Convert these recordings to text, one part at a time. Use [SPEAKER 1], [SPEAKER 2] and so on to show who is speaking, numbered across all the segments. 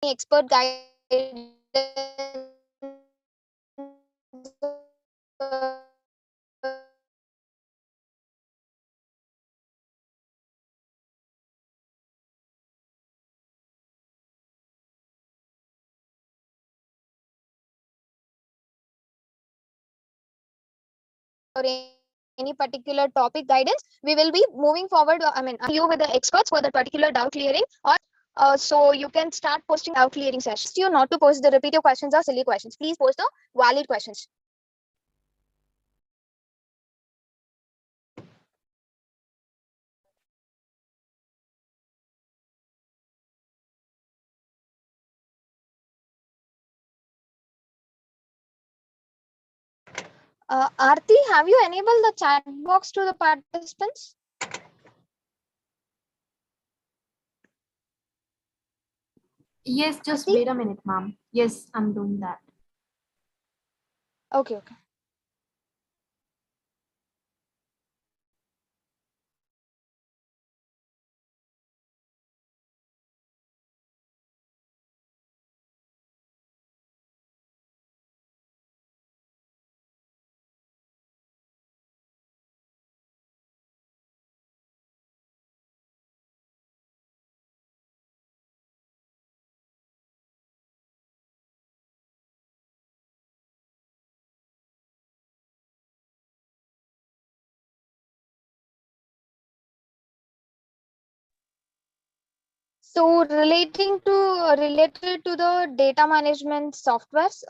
[SPEAKER 1] expert guidance or any particular topic guidance, we will be moving forward. You with the experts for the particular doubt clearing, or so you can start posting doubt clearing sessions. You not to post the repetitive questions or silly questions. Please post the valid questions. Aarti, have you enabled the chat box to the participants?
[SPEAKER 2] Yes, just
[SPEAKER 1] Aarti?
[SPEAKER 2] wait a minute, ma'am. Yes, I'm doing that.
[SPEAKER 1] Okay, okay. So related to the data management softwares,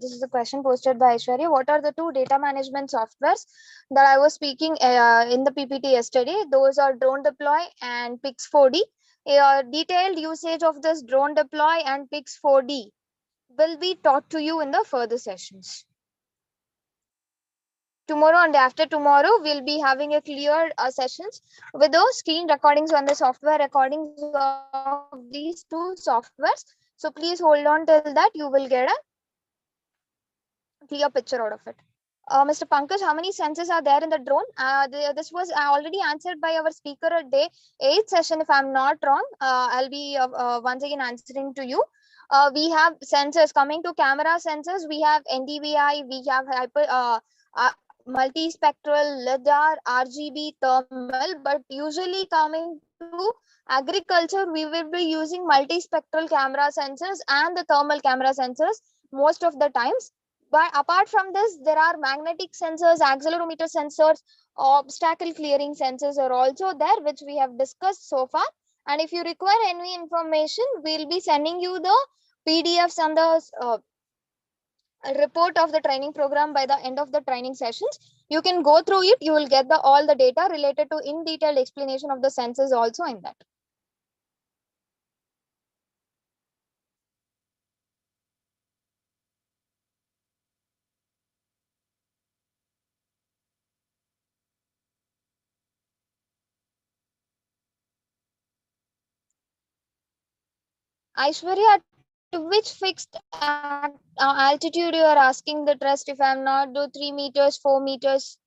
[SPEAKER 1] this is a question posted by Aishwarya. What are the two data management softwares that I was speaking in the PPT yesterday? Those are Drone Deploy and Pix4D. Detailed usage of this Drone Deploy and Pix4D will be taught to you in the further sessions. Tomorrow and after tomorrow, we'll be having a clear sessions with those screen recordings on the software recordings of these two softwares. So please hold on till that. You will get a clear picture out of it. Mr. Pankaj, how many sensors are there in the drone? This was already answered by our speaker at day 8 session. If I'm not wrong, I'll be once again answering to you. We have sensors coming to camera sensors. We have NDVI, we have multispectral, LIDAR, RGB, thermal. But usually coming to agriculture, we will be using multispectral camera sensors and the thermal camera sensors most of the times. But apart from this, there are magnetic sensors, accelerometer sensors, obstacle clearing sensors are also there, which we have discussed so far. And if you require any information, we'll be sending you the PDFs and the report of the training program by the end of the training sessions. You can go through it. You will get the all the data related to in detailed explanation of the sensors also in that. Aishwarya, to which fixed altitude you are asking the trust? If I'm not do 3 meters, 4 meters.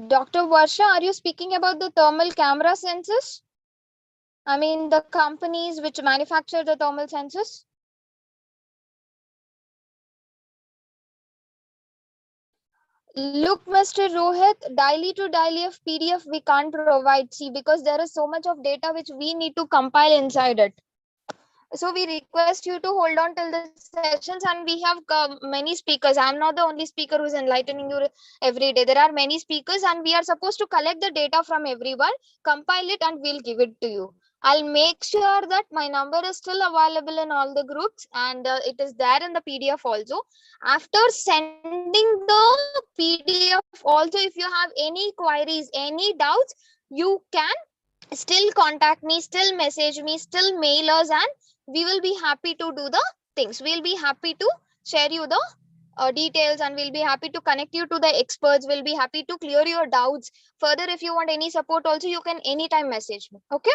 [SPEAKER 1] Dr. Varsha, are you speaking about the thermal camera sensors? I mean, the companies which manufacture the thermal sensors? Look, Mr. Rohit, daily to daily of PDF we can't provide. See, because there is so much of data which we need to compile inside it. So we request you to hold on till the sessions, and we have many speakers. I'm not the only speaker who's enlightening you every day. There are many speakers, and we are supposed to collect the data from everyone, compile it, and we'll give it to you. I'll make sure that my number is still available in all the groups, and it is there in the PDF also. After sending the PDF also, if you have any queries, any doubts, you can still contact me, still message me, still mail us, and we will be happy to do the things. We'll be happy to share you the details, and we'll be happy to connect you to the experts. We'll be happy to clear your doubts. Further, if you want any support also, you can anytime message me. Okay.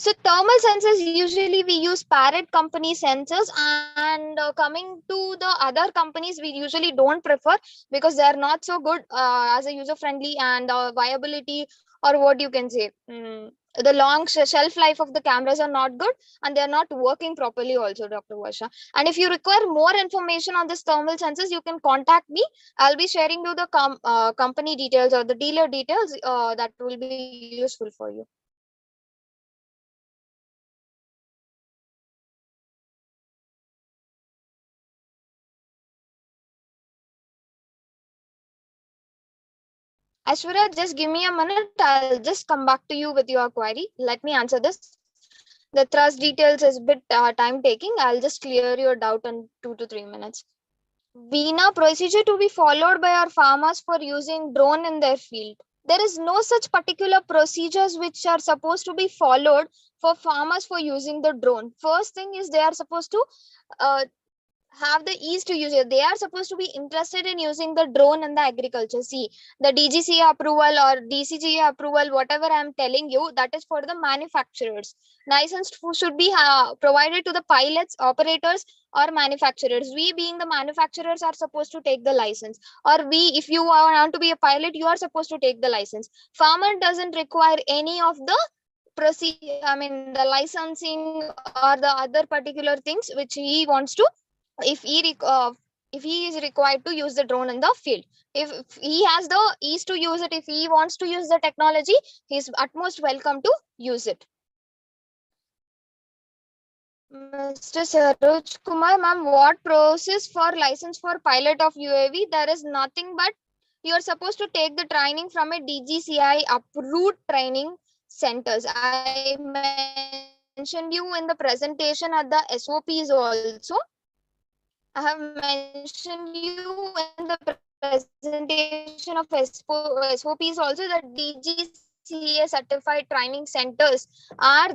[SPEAKER 1] So thermal sensors, usually we use Parrot company sensors, and coming to the other companies, we usually don't prefer because they are not so good as a user friendly and viability, or what you can say. the long shelf life of the cameras are not good, and they are not working properly also, Dr. Varsha. And if you require more information on this thermal sensors, you can contact me. I'll be sharing you the company details or the dealer details that will be useful for you. Ashwara, just give me a minute. I'll just come back to you with your query. Let me answer this. The thrust details is a bit time taking. I'll just clear your doubt in 2 to 3 minutes. Veena, procedure to be followed by our farmers for using drone in their field. There is no such particular procedures which are supposed to be followed for farmers for using the drone. First thing is they are supposed to have the ease to use it. They are supposed to be interested in using the drone in the agriculture. See, the DGCA approval or DCGA approval, whatever I'm telling you, that is for the manufacturers. License should be provided to the pilots, operators, or manufacturers. We, being the manufacturers, are supposed to take the license. Or we, if you want to be a pilot, you are supposed to take the license. Farmer doesn't require any of the the licensing or the other particular things which he wants to, if he is required to use the drone in the field. If he has the ease to use it, if he wants to use the technology, he's utmost welcome to use it. Mr. Saroj Kumar, ma'am, what process for license for pilot of UAV? There is nothing but you are supposed to take the training from a DGCI approved training centers. I mentioned you in the presentation at the SOPs also. I have mentioned you in the presentation of SOPs also that DGCA certified training centers are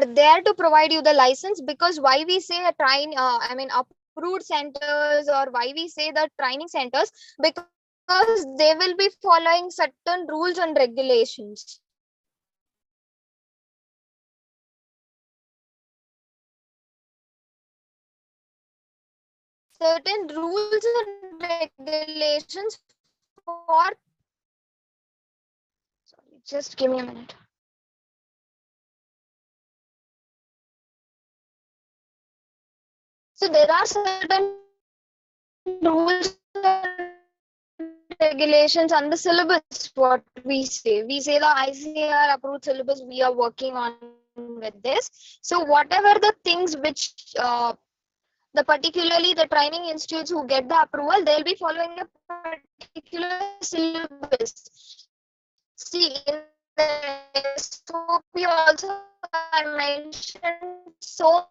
[SPEAKER 1] there to provide you the license. Because why we say approved centers, or why we say the training centers, because they will be following certain rules and regulations. Certain rules and regulations for, sorry, just give me a minute. So there are certain rules and regulations and the syllabus. What we say the ICAR approved syllabus, we are working on with this. So whatever the things which the particularly the training institutes who get the approval, they'll be following a particular syllabus. See, in the SOP also I mentioned so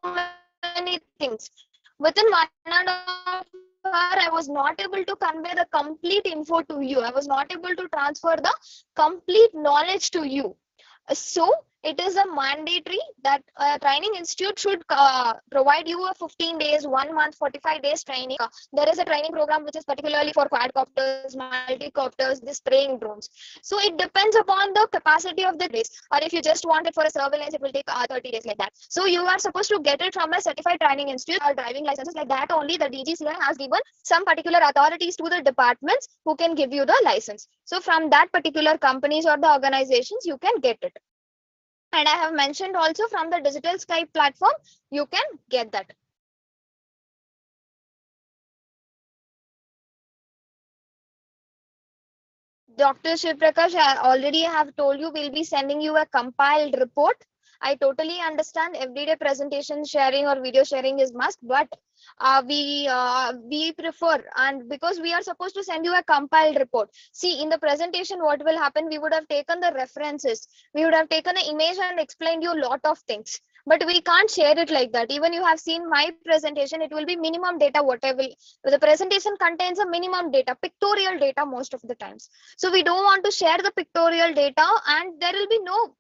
[SPEAKER 1] many things. Within 1.5 hour, I was not able to convey the complete info to you. I was not able to transfer the complete knowledge to you. So it is a mandatory that a training institute should provide you a 15 days, 1 month, 45 days training. There is a training program which is particularly for quadcopters, multicopters, the spraying drones. So it depends upon the capacity of the race. Or if you just want it for a surveillance, it will take 30 days like that. So you are supposed to get it from a certified training institute or driving licenses like that. Only the DGCI has given some particular authorities to the departments who can give you the license. So from that particular companies or the organizations, you can get it. And I have mentioned also from the Digital Sky platform, you can get that. Dr. Shiv Prakash, I already have told you we'll be sending you a compiled report. I totally understand everyday presentation sharing or video sharing is must, but we prefer, and because we are supposed to send you a compiled report. See, in the presentation, what will happen? We would have taken the references, we would have taken an image and explained you a lot of things. But we can't share it like that. Even you have seen my presentation, it will be minimum data. Whatever the presentation contains a minimum data, pictorial data most of the times. So we don't want to share the pictorial data, and there will be no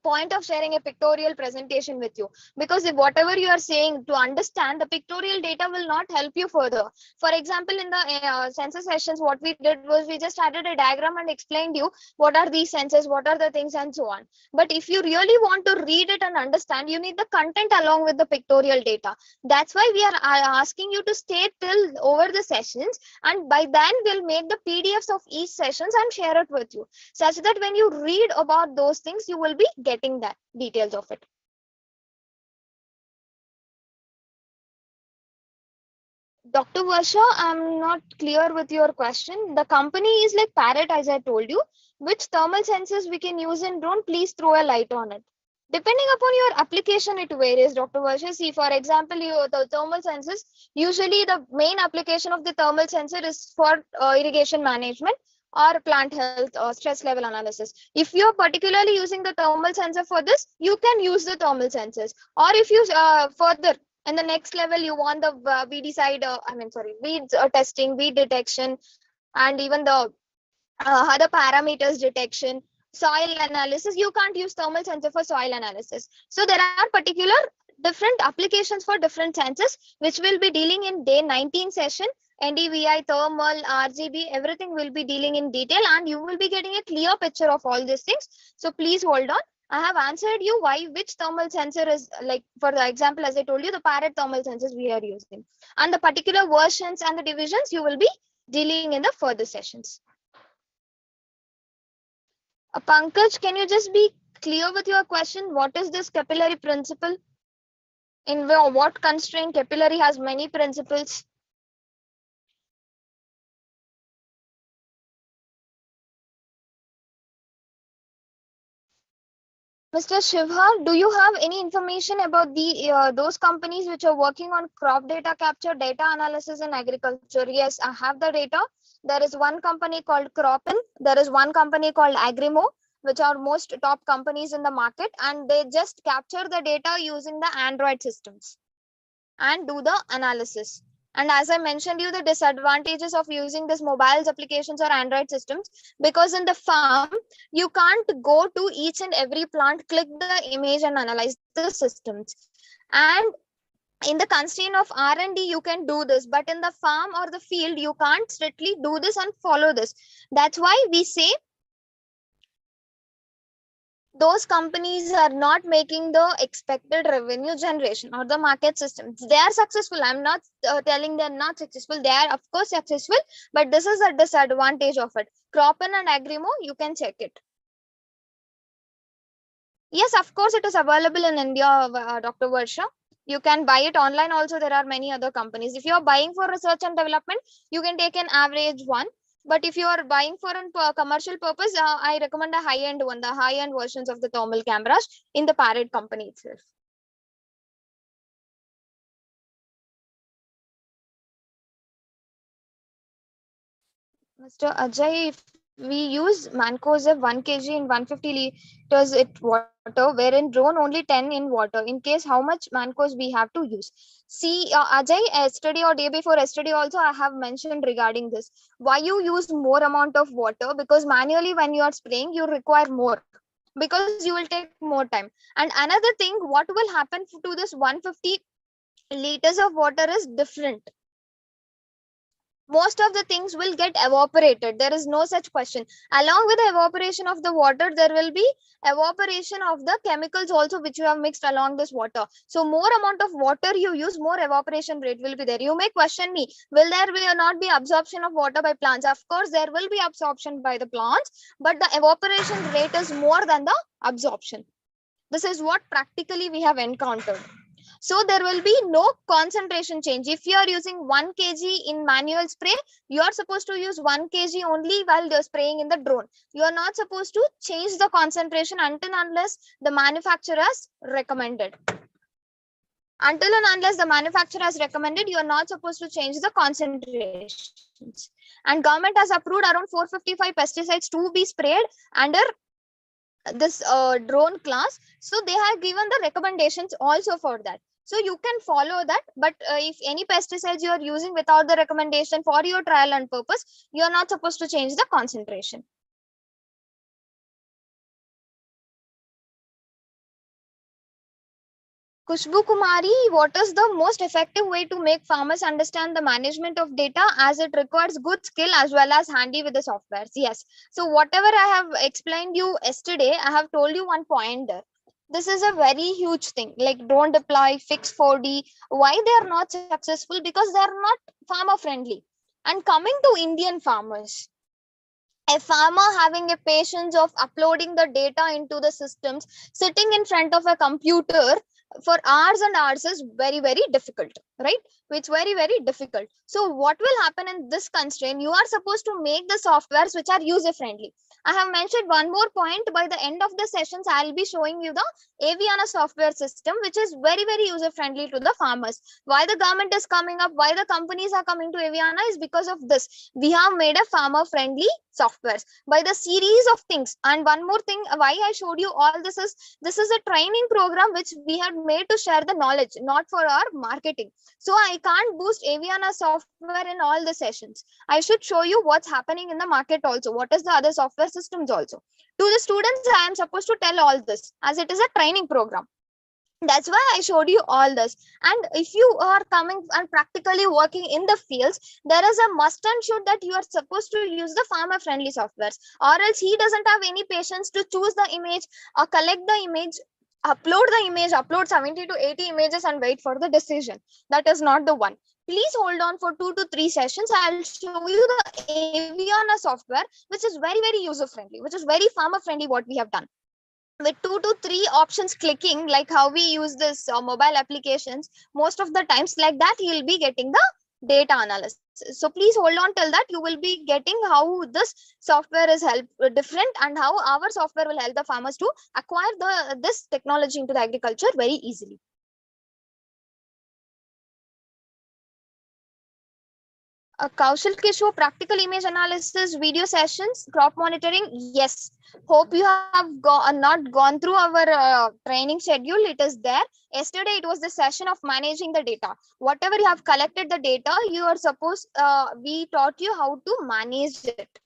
[SPEAKER 1] point of sharing a pictorial presentation with you, because if whatever you are saying to understand, the pictorial data will not help you further. For example, in the census sessions, what we did was we just added a diagram and explained you what are these senses, what are the things, and so on. But if you really want to read it and understand, you need the content along with the pictorial data. That's why we are asking you to stay till over the sessions, and by then we'll make the PDFs of each sessions and share it with you, such that when you read about those things, you will be getting that details of it. Dr. Varsha, I'm not clear with your question. The company is like Parrot, as I told you. Which thermal sensors we can use in drone? Please throw a light on it. Depending upon your application, it varies, Dr. Varsha. See, for example, the thermal sensors, usually the main application of the thermal sensor is for irrigation management or plant health or stress level analysis. If you're particularly using the thermal sensor for this, you can use the thermal sensors. Or if you further in the next level, you want the VD side, weeds testing, weed detection, and even the other parameters detection, soil analysis, you can't use thermal sensor for soil analysis. So there are particular different applications for different sensors, which will be dealing in day 19 session. NDVI, thermal, RGB, everything will be dealing in detail, and you will be getting a clear picture of all these things. So please hold on. I have answered you why which thermal sensor is, like for the example, as I told you, the Parrot thermal sensors we are using, and the particular versions and the divisions you will be dealing in the further sessions. Pankaj, can you just be clear with your question? What is this capillary principle? In what constraint capillary has many principles? Mr. Shivha, do you have any information about the those companies which are working on crop data capture, data analysis in agriculture? Yes, I have the data. There is one company called Cropin. There is one company called Agrimo, which are most top companies in the market, and they just capture the data using the Android systems and do the analysis. And as I mentioned you, the disadvantages of using this mobiles applications or Android systems, because in the farm, you can't go to each and every plant, click the image and analyze the systems. And in the constraint of R&D, you can do this, but in the farm or the field, you can't strictly do this and follow this. That's why we say those companies are not making the expected revenue generation or the market systems. They are successful. I'm not telling they're not successful. They are, of course, successful, but this is a disadvantage of it. Cropin and Agrimo, you can check it. Yes, of course, it is available in India, Dr. Varsha. You can buy it online also. There are many other companies. If you're buying for research and development, you can take an average one. But if you are buying for a commercial purpose, I recommend a high-end one, the high-end versions of the thermal cameras in the Parrot company itself. Mr. Ajay, if we use Mancozeb 1 kg in 150 liters it water, wherein drone only 10 in water. In case, how much Mancos we have to use? See, Ajay, yesterday or day before yesterday also I have mentioned regarding this. Why you use more amount of water? Because manually when you are spraying, you require more, because you will take more time. And another thing, what will happen to this 150 liters of water is different. Most of the things will get evaporated. There is no such question. Along with the evaporation of the water, there will be evaporation of the chemicals also, which you have mixed along this water. So more amount of water you use, more evaporation rate will be there. You may question me, will there not be absorption of water by plants? Of course, there will be absorption by the plants, but the evaporation rate is more than the absorption. This is what practically we have encountered. So there will be no concentration change. If you are using 1 kg in manual spray, you are supposed to use 1 kg only while you're spraying in the drone. You are not supposed to change the concentration until unless the manufacturer has recommended. Until and unless the manufacturer has recommended, you are not supposed to change the concentrations. And government has approved around 455 pesticides to be sprayed under this drone class. So they have given the recommendations also for that. So you can follow that. But if any pesticides you are using without the recommendation for your trial and purpose, you are not supposed to change the concentration. Kushbu Kumari, what is the most effective way to make farmers understand the management of data, as it requires good skill as well as handy with the softwares? Yes. So whatever I have explained you yesterday, I have told you one point there. This is a very huge thing. Like don't apply fix 4D. Why they are not successful? Because they are not farmer friendly. And coming to Indian farmers, a farmer having a patience of uploading the data into the systems, sitting in front of a computer for hours and hours is very, very difficult, right? It's very, very difficult. So what will happen in this constraint? You are supposed to make the softwares which are user friendly. I have mentioned one more point. By the end of the sessions, I'll be showing you the Aviana software system, which is very, very user friendly to the farmers. Why the government is coming up, why the companies are coming to Aviana is because of this. We have made a farmer friendly softwares by the series of things. And one more thing, why I showed you all this is a training program which we had made to share the knowledge, not for our marketing. So I can't boost Aviana software in all the sessions. I should show you what's happening in the market also, what is the other software systems also. To the students I am supposed to tell all this, as it is a training program. That's why I showed you all this. And if you are coming and practically working in the fields, there is a must and should that you are supposed to use the farmer friendly softwares, or else he doesn't have any patience to choose the image or collect the image, upload the image, upload 70 to 80 images and wait for the decision. That is not the one. Please hold on for 2 to 3 sessions. I'll show you the Aviana software, which is very, very user friendly, which is very farmer friendly, what we have done with 2 to 3 options clicking, like how we use this mobile applications. Most of the times like that you'll be getting the data analysis. So please hold on till that. You will be getting how this software is help different, and how our software will help the farmers to acquire this technology into the agriculture very easily. Kaushal Kishore, practical image analysis, video sessions, crop monitoring. Yes. Hope you have not gone through our training schedule. It is there. Yesterday, it was the session of managing the data. Whatever you have collected the data, you are supposed, we taught you how to manage it.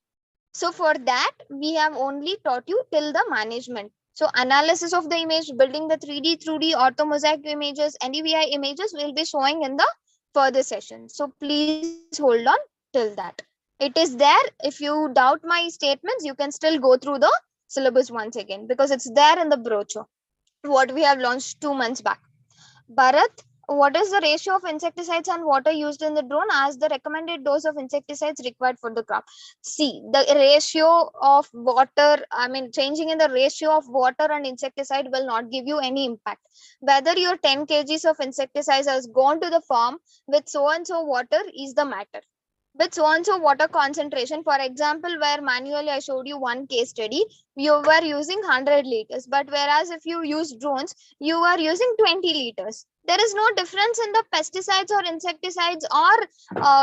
[SPEAKER 1] So for that, we have only taught you till the management. So analysis of the image, building the 3D, 2D, orthomosaic images, NDVI images will be showing in the further session. So please hold on till that. It is there. If you doubt my statements, you can still go through the syllabus once again, because it's there in the brochure, what we have launched 2 months back. Bharat, what is the ratio of insecticides and water used in the drone as the recommended dose of insecticides required for the crop? See, the ratio of water, I mean, changing in the ratio of water and insecticide will not give you any impact. Whether your 10 kgs of insecticides has gone to the farm with so and so water is the matter. With so and so water concentration, for example, where manually I showed you one case study, you were using 100 liters, but whereas if you use drones, you are using 20 liters. There is no difference in the pesticides or insecticides or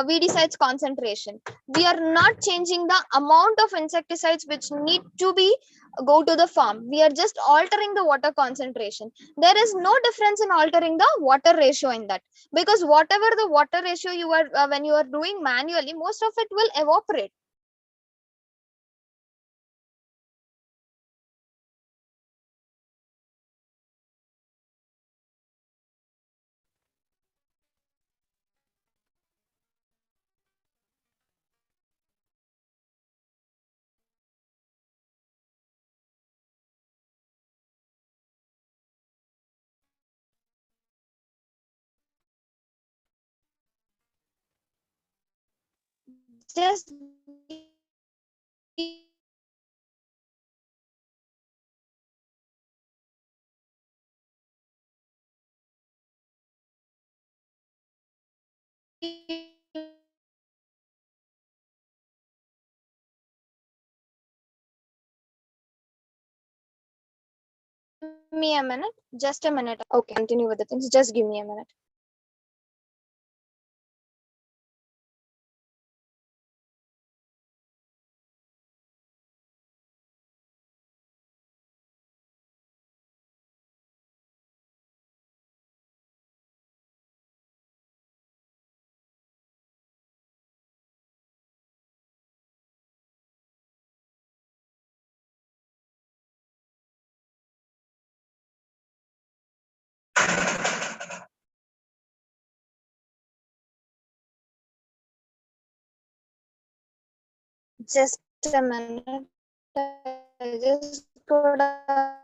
[SPEAKER 1] weedicides concentration. We are not changing the amount of insecticides which need to be go to the farm. We are just altering the water concentration. There is no difference in altering the water ratio in that, because whatever the water ratio you are when you are doing manually, most of it will evaporate. Just give me a minute. Just a minute. Okay, continue with the things. Just give me a minute. Just a minute. I just got a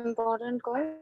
[SPEAKER 1] important call.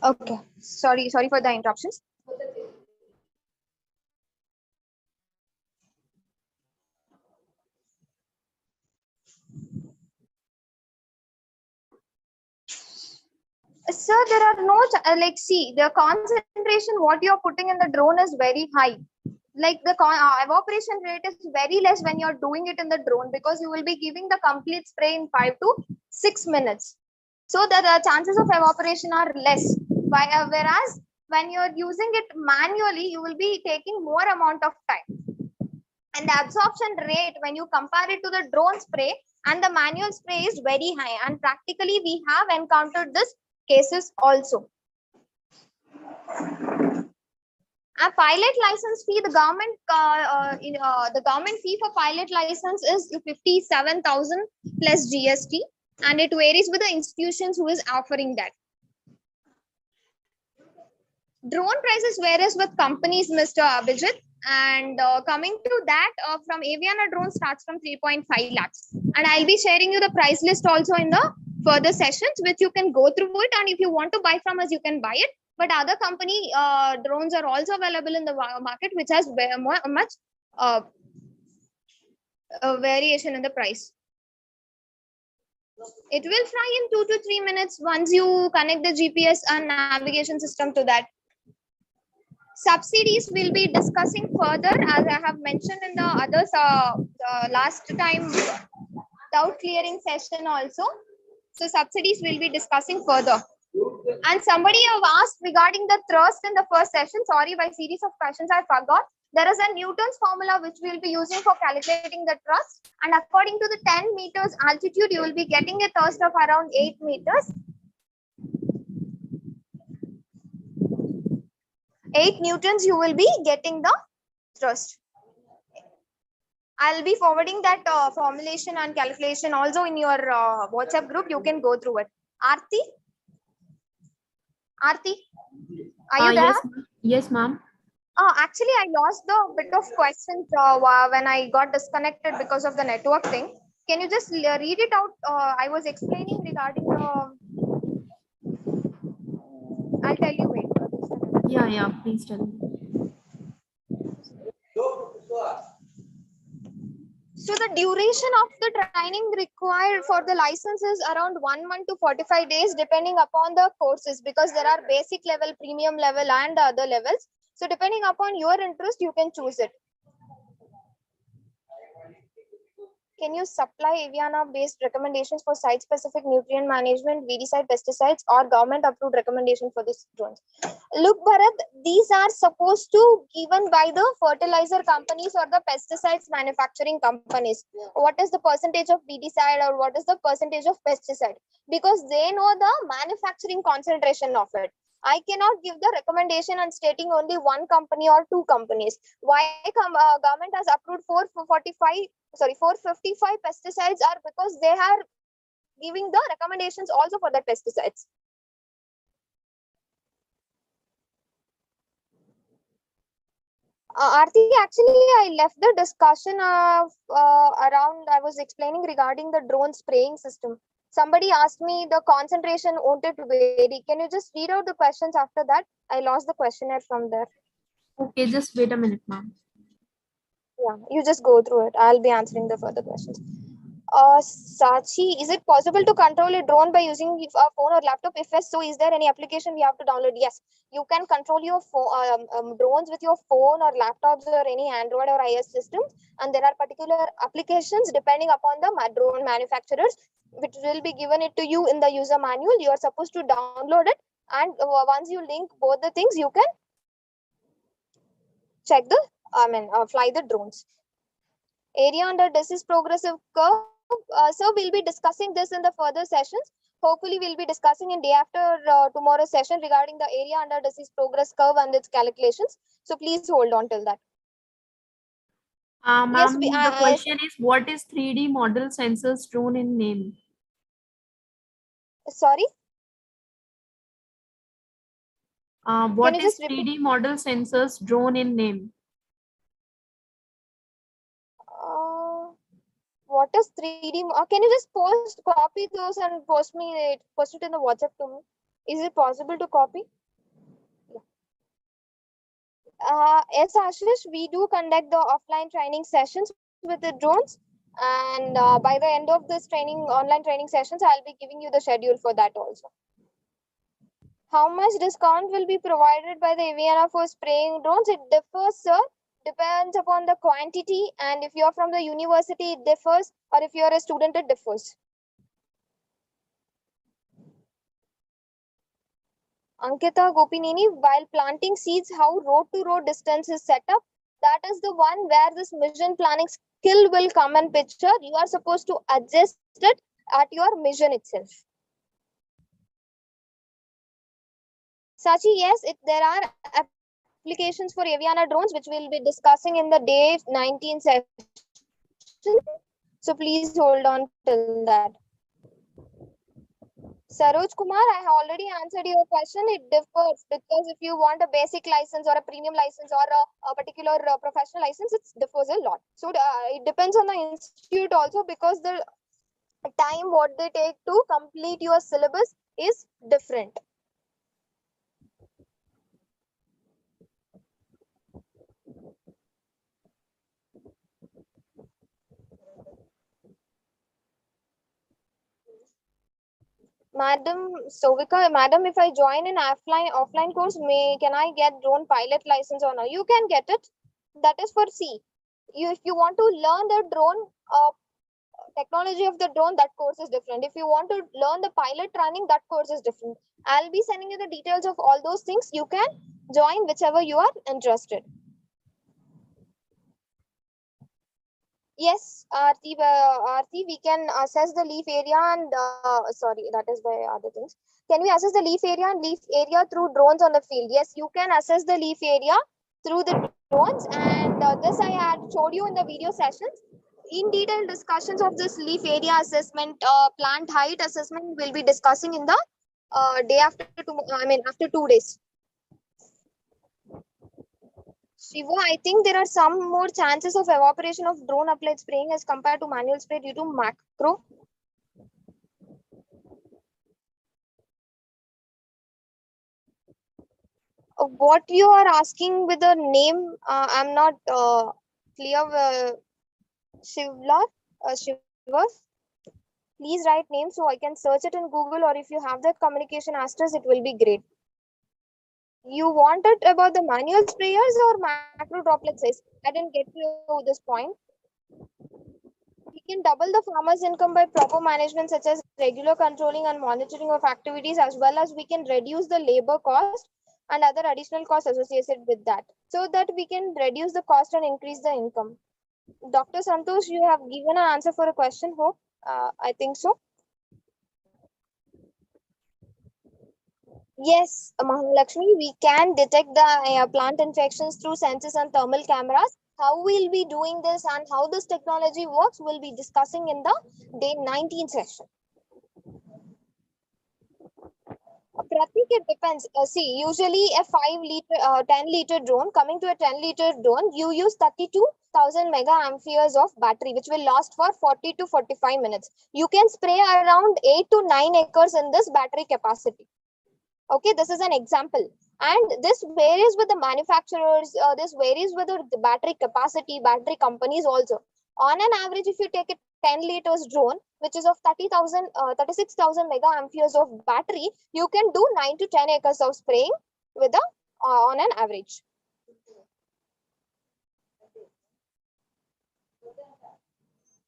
[SPEAKER 1] Okay, sorry for the interruptions. Sir, there are no like, see, the concentration what you're putting in the drone is very high. Like the evaporation rate is very less when you're doing it in the drone, because you will be giving the complete spray in 5 to 6 minutes. So that the chances of evaporation are less. Whereas when you're using it manually, you will be taking more amount of time. And the absorption rate, when you compare it to the drone spray and the manual spray, is very high. And practically we have encountered this cases also. A pilot license fee, the government fee for pilot license is 57,000 plus GST, and it varies with the institutions who is offering that. Drone prices varies with companies, Mr. Abhijit, and coming to that, from Aviana drone starts from 3.5 lakhs, and I'll be sharing you the price list also in the further sessions, which you can go through it, and if you want to buy from us, you can buy it. But other company drones are also available in the market, which has much variation in the price. It will fly in 2 to 3 minutes once you connect the GPS and navigation system to that. Subsidies will be discussing further, as I have mentioned in the others last time doubt clearing session also. So subsidies will be discussing further. And somebody have asked regarding the thrust in the first session. Sorry, by series of questions I forgot. There is a Newton's formula which we will be using for calculating the thrust. And according to the 10 meters altitude, you will be getting a thrust of around 8 meters. 8 newtons you will be getting the thrust. I'll be forwarding that formulation and calculation also in your WhatsApp group. You can go through it. Aarti, are you there?
[SPEAKER 2] Yes, yes, ma'am.
[SPEAKER 1] Actually, I lost the bit of questions when I got disconnected because of the network thing. Can you just read it out? I was explaining regarding the. I'll tell you. Wait. Just a minute.
[SPEAKER 2] Yeah, please tell me.
[SPEAKER 1] So the duration of the training required for the license is around 1 month to 45 days, depending upon the courses, because there are basic level, premium level, and other levels. So depending upon your interest, you can choose it. Can you supply Aviana-based recommendations for site-specific nutrient management, weedicide, pesticides, or government-approved recommendation for these drones? Look, Bharat, these are supposed to given by the fertilizer companies or the pesticides manufacturing companies. What is the percentage of weedicide or what is the percentage of pesticide? Because they know the manufacturing concentration of it. I cannot give the recommendation and stating only one company or two companies. Why government has approved 455 pesticides are because they are giving the recommendations also for the pesticides. Aarti, actually, I left the discussion of around, I was explaining regarding the drone spraying system. Somebody asked me the concentration, won't it vary? Can you just read out the questions after that? I lost the questionnaire from there.
[SPEAKER 2] Okay, just wait a minute, ma'am.
[SPEAKER 1] Yeah, you just go through it. I'll be answering the further questions. Sachi, is it possible to control a drone by using a phone or laptop? If yes, so is there any application we have to download? Yes, you can control your drones with your phone or laptops or any Android or iOS systems. And there are particular applications depending upon the drone manufacturers, which will be given it to you in the user manual. You are supposed to download it. And once you link both the things, you can check the, fly the drones. Area under disease progressive curve. So we'll be discussing this in the further sessions. Hopefully, we'll be discussing in day after tomorrow's session regarding the area under disease progress curve and its calculations. So please hold on till that. Yes,
[SPEAKER 2] Ma'am, the question is, what is 3D model sensors drone in name?
[SPEAKER 1] sorry.
[SPEAKER 2] What
[SPEAKER 1] Can you
[SPEAKER 2] is
[SPEAKER 1] just repeat?
[SPEAKER 2] 3D model sensors drone in name?
[SPEAKER 1] What is 3D? Can you just copy those and post it in the WhatsApp to me? Is it possible to copy? Yes, Ashish, we do conduct the offline training sessions with the drones. And by the end of this online training sessions, I'll be giving you the schedule for that also. How much discount will be provided by the Aviana for spraying drones? It differs, sir. Depends upon the quantity. And if you're from the university, it differs. Or if you're a student, it differs. Ankita Gopineni, while planting seeds, how road to road distance is set up? That is the one where this mission planning skill will come in picture. You are supposed to adjust it at your mission itself. Sachi, yes, there are applications for Aviana drones, which we'll be discussing in the day 19 session. So please hold on till that. Saroj Kumar, I have already answered your question. It differs because if you want a basic license or a premium license or a particular professional license, it differs a lot. So it depends on the institute also, because the time what they take to complete your syllabus is different. Madam Sovika, madam, if I join an offline course, can I get drone pilot license or no? You can get it. That is for C. If you want to learn the drone technology of the drone, that course is different. If you want to learn the pilot running, that course is different. I'll be sending you the details of all those things. You can join whichever you are interested. Yes, Aarti, we can assess the leaf area and sorry, that is by other things. Can we assess the leaf area and leaf area through drones on the field? Yes, you can assess the leaf area through the drones, and this I had showed you in the video sessions. In detail discussions of this leaf area assessment, plant height assessment, we'll be discussing in the day after after 2 days. Shiva, I think there are some more chances of evaporation of drone applied spraying as compared to manual spray due to macro. What you are asking with the name, I'm not clear. Shivla, Shivas, please write name so I can search it in Google, or if you have that communication asked us, it will be great. You wanted about the manual sprayers or macro droplet size? I didn't get you this point. We can double the farmer's income by proper management, such as regular controlling and monitoring of activities, as well as we can reduce the labor cost and other additional costs associated with that, so that we can reduce the cost and increase the income. Dr. Santosh, you have given an answer for a question, hope. I think so. Yes, Mahalakshmi, we can detect the plant infections through sensors and thermal cameras. How we'll be doing this and how this technology works, we'll be discussing in the day 19 session. Pratik, it depends. See, usually a 10-liter drone, coming to a 10-liter drone, you use 32,000 mega amperes of battery, which will last for 40 to 45 minutes. You can spray around 8 to 9 acres in this battery capacity. Okay, this is an example. And this varies with the manufacturers, this varies with the battery capacity, battery companies also. On an average, if you take a 10 liters drone, which is of 36,000 mega amperes of battery, you can do 9 to 10 acres of spraying with on an average.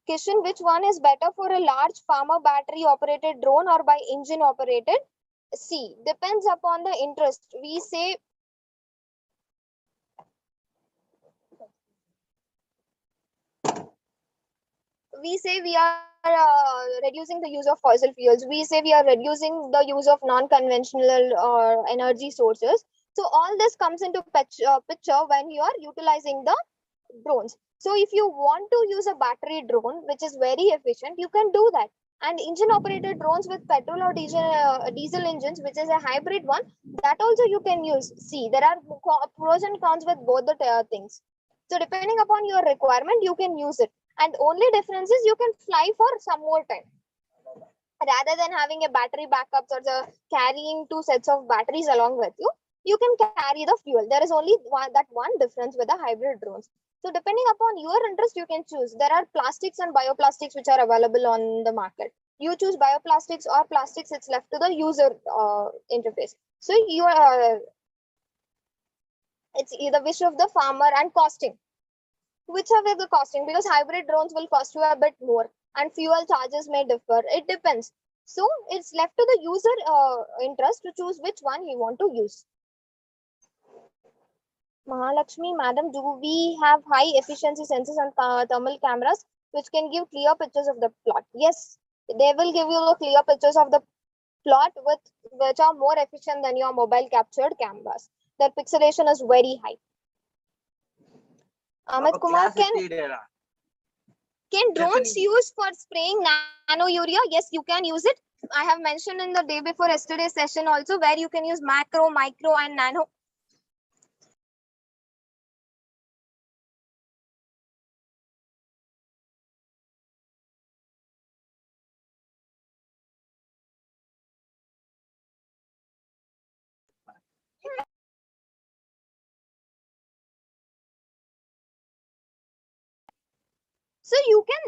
[SPEAKER 1] Kishan, which one is better for a large farmer battery operated drone or by engine operated? See, depends upon the interest. We say we are reducing the use of fossil fuels. We say we are reducing the use of non-conventional energy sources. So all this comes into picture when you are utilizing the drones. So if you want to use a battery drone, which is very efficient, you can do that. And engine operated drones with petrol or diesel engines, which is a hybrid one, that also you can use. See, there are pros and cons with both the things. So depending upon your requirement, you can use it. And only difference is you can fly for some more time. Rather than having a battery backups or the carrying 2 sets of batteries along with you, you can carry the fuel. There is only one difference with the hybrid drones. So depending upon your interest, you can choose. There are plastics and bioplastics which are available on the market. You choose bioplastics or plastics, it's left to the user interface. So it's either wish of the farmer and costing. Whichever the costing, because hybrid drones will cost you a bit more and fuel charges may differ. It depends. So it's left to the user interest to choose which one he want to use. Mahalakshmi, madam, do we have high efficiency sensors and thermal cameras which can give clear pictures of the plot? Yes, they will give you the clear pictures of the plot which are more efficient than your mobile captured cameras. Their pixelation is very high. Amit Kumar, can drones use for spraying nano urea? Yes, you can use it. I have mentioned in the day before yesterday's session also where you can use macro, micro and nano. So you can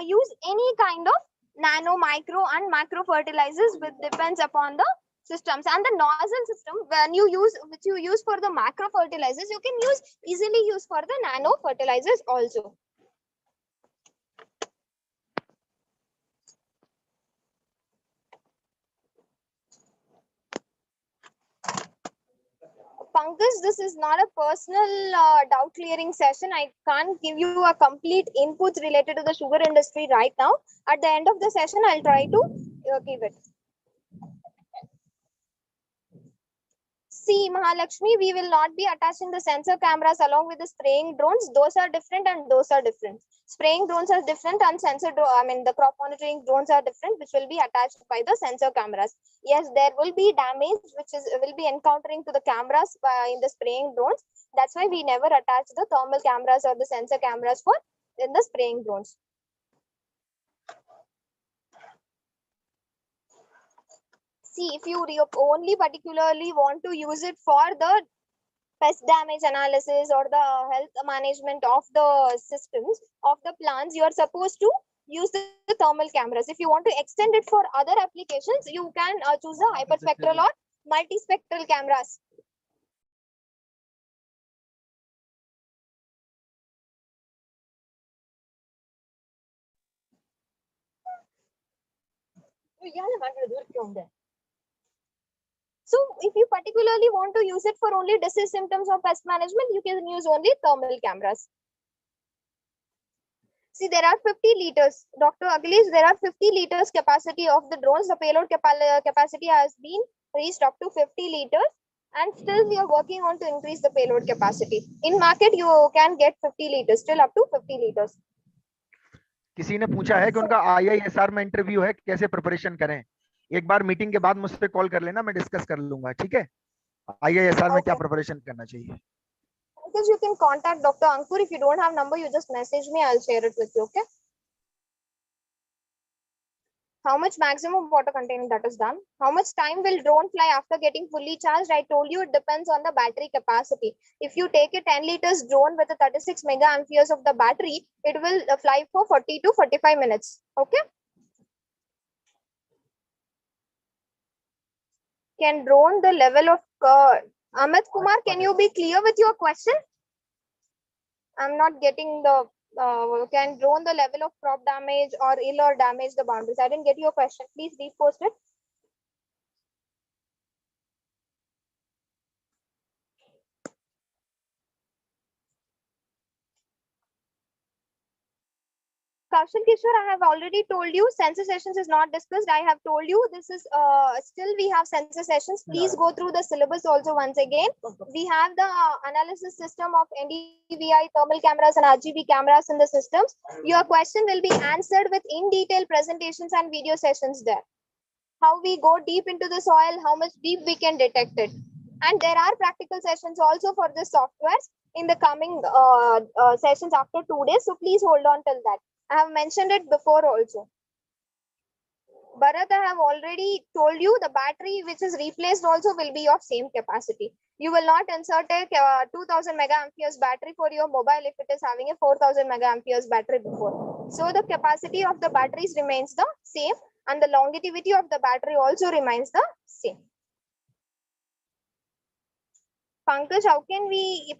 [SPEAKER 1] use any kind of nano, micro and macro fertilizers, which depends upon the systems. And the nozzle system, when you use, which you use for the macro fertilizers, you can easily use for the nano fertilizers also. Pankaj, this is not a personal doubt clearing session. I can't give you a complete input related to the sugar industry right now. At the end of the session, I'll try to give it. See, Mahalakshmi, we will not be attaching the sensor cameras along with the spraying drones. Those are different and those are different. Spraying drones are different and the crop monitoring drones are different, which will be attached by the sensor cameras. Yes, there will be damage which will be encountering to the cameras in the spraying drones. That's why we never attach the thermal cameras or the sensor cameras for in the spraying drones. See, if you only particularly want to use it for the pest damage analysis or the health management of the systems of the plants, you are supposed to use the thermal cameras. If you want to extend it for other applications, you can choose the hyperspectral or multispectral cameras. So if you particularly want to use it for only disease symptoms or pest management, you can use only thermal cameras. See, there are 50 liters. Dr. Akhilesh, there are 50 liters capacity of the drones. The payload capacity has been reached up to 50 liters. And still we are working on to increase the payload capacity. In market, you can get 50 liters, still up to 50 liters.
[SPEAKER 3] किसी ने पूछा है कि उनका IISR में interview है, कैसे preparation करें? एक बार मीटिंग के बाद मुझसे कॉल कर लेना, मैं डिस्कस कर लूंगा, ठीक है? IISR में क्या प्रिपरेशन करना चाहिए?
[SPEAKER 1] Because you can contact Dr. Ankur. If you don't have number, you just message me. I'll share it with you. Okay. How much maximum water containing that is done? How much time will drone fly after getting fully charged? I told you it depends on the battery capacity. If you take a 10 liters drone with a 36 mega amperes of the battery, it will fly for 40 to 45 minutes. Okay. Can drone the level of Amit Kumar, can you be clear with your question? I'm not getting the can drone the level of crop damage or ill or damage the boundaries? I didn't get your question. Please repost it. Kaushal Kishore, I have already told you sensor sessions is not discussed. I have told you this is still we have sensor sessions. Please go through the syllabus also once again. We have the analysis system of NDVI thermal cameras and RGB cameras in the systems. Your question will be answered with in detail presentations and video sessions there. How we go deep into the soil, how much deep we can detect it. And there are practical sessions also for the softwares in the coming sessions after 2 days. So please hold on till that. I have mentioned it before also. Bharat, I have already told you the battery which is replaced also will be of same capacity. You will not insert a 2000 mega amperes battery for your mobile if it is having a 4000 mega amperes battery before. So the capacity of the batteries remains the same and the longevity of the battery also remains the same. Pankaj, how can we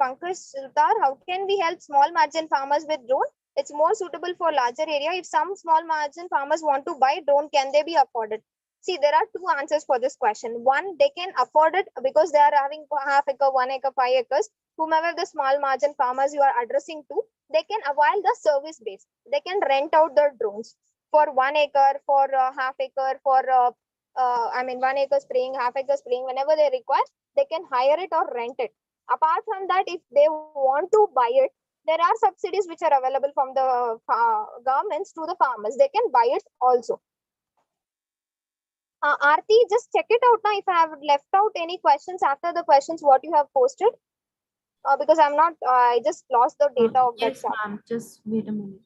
[SPEAKER 1] help small margin farmers with drone? It's more suitable for larger area. If some small margin farmers want to buy drone, can they be afforded? See, there are two answers for this question. One, they can afford it because they are having half acre, 1 acre, 5 acres. Whomever the small margin farmers you are addressing to, they can avail the service base. They can rent out the drones for 1 acre, for half acre, for 1 acre spraying, half acre spraying. Whenever they require, they can hire it or rent it. Apart from that, if they want to buy it, there are subsidies which are available from the governments to the farmers. They can buy it also. Aarti, just check it out now if I have left out any questions after the questions what you have posted. Because I'm not, I just lost the data of
[SPEAKER 2] yes,
[SPEAKER 1] that.
[SPEAKER 2] ma'am. Just wait a minute.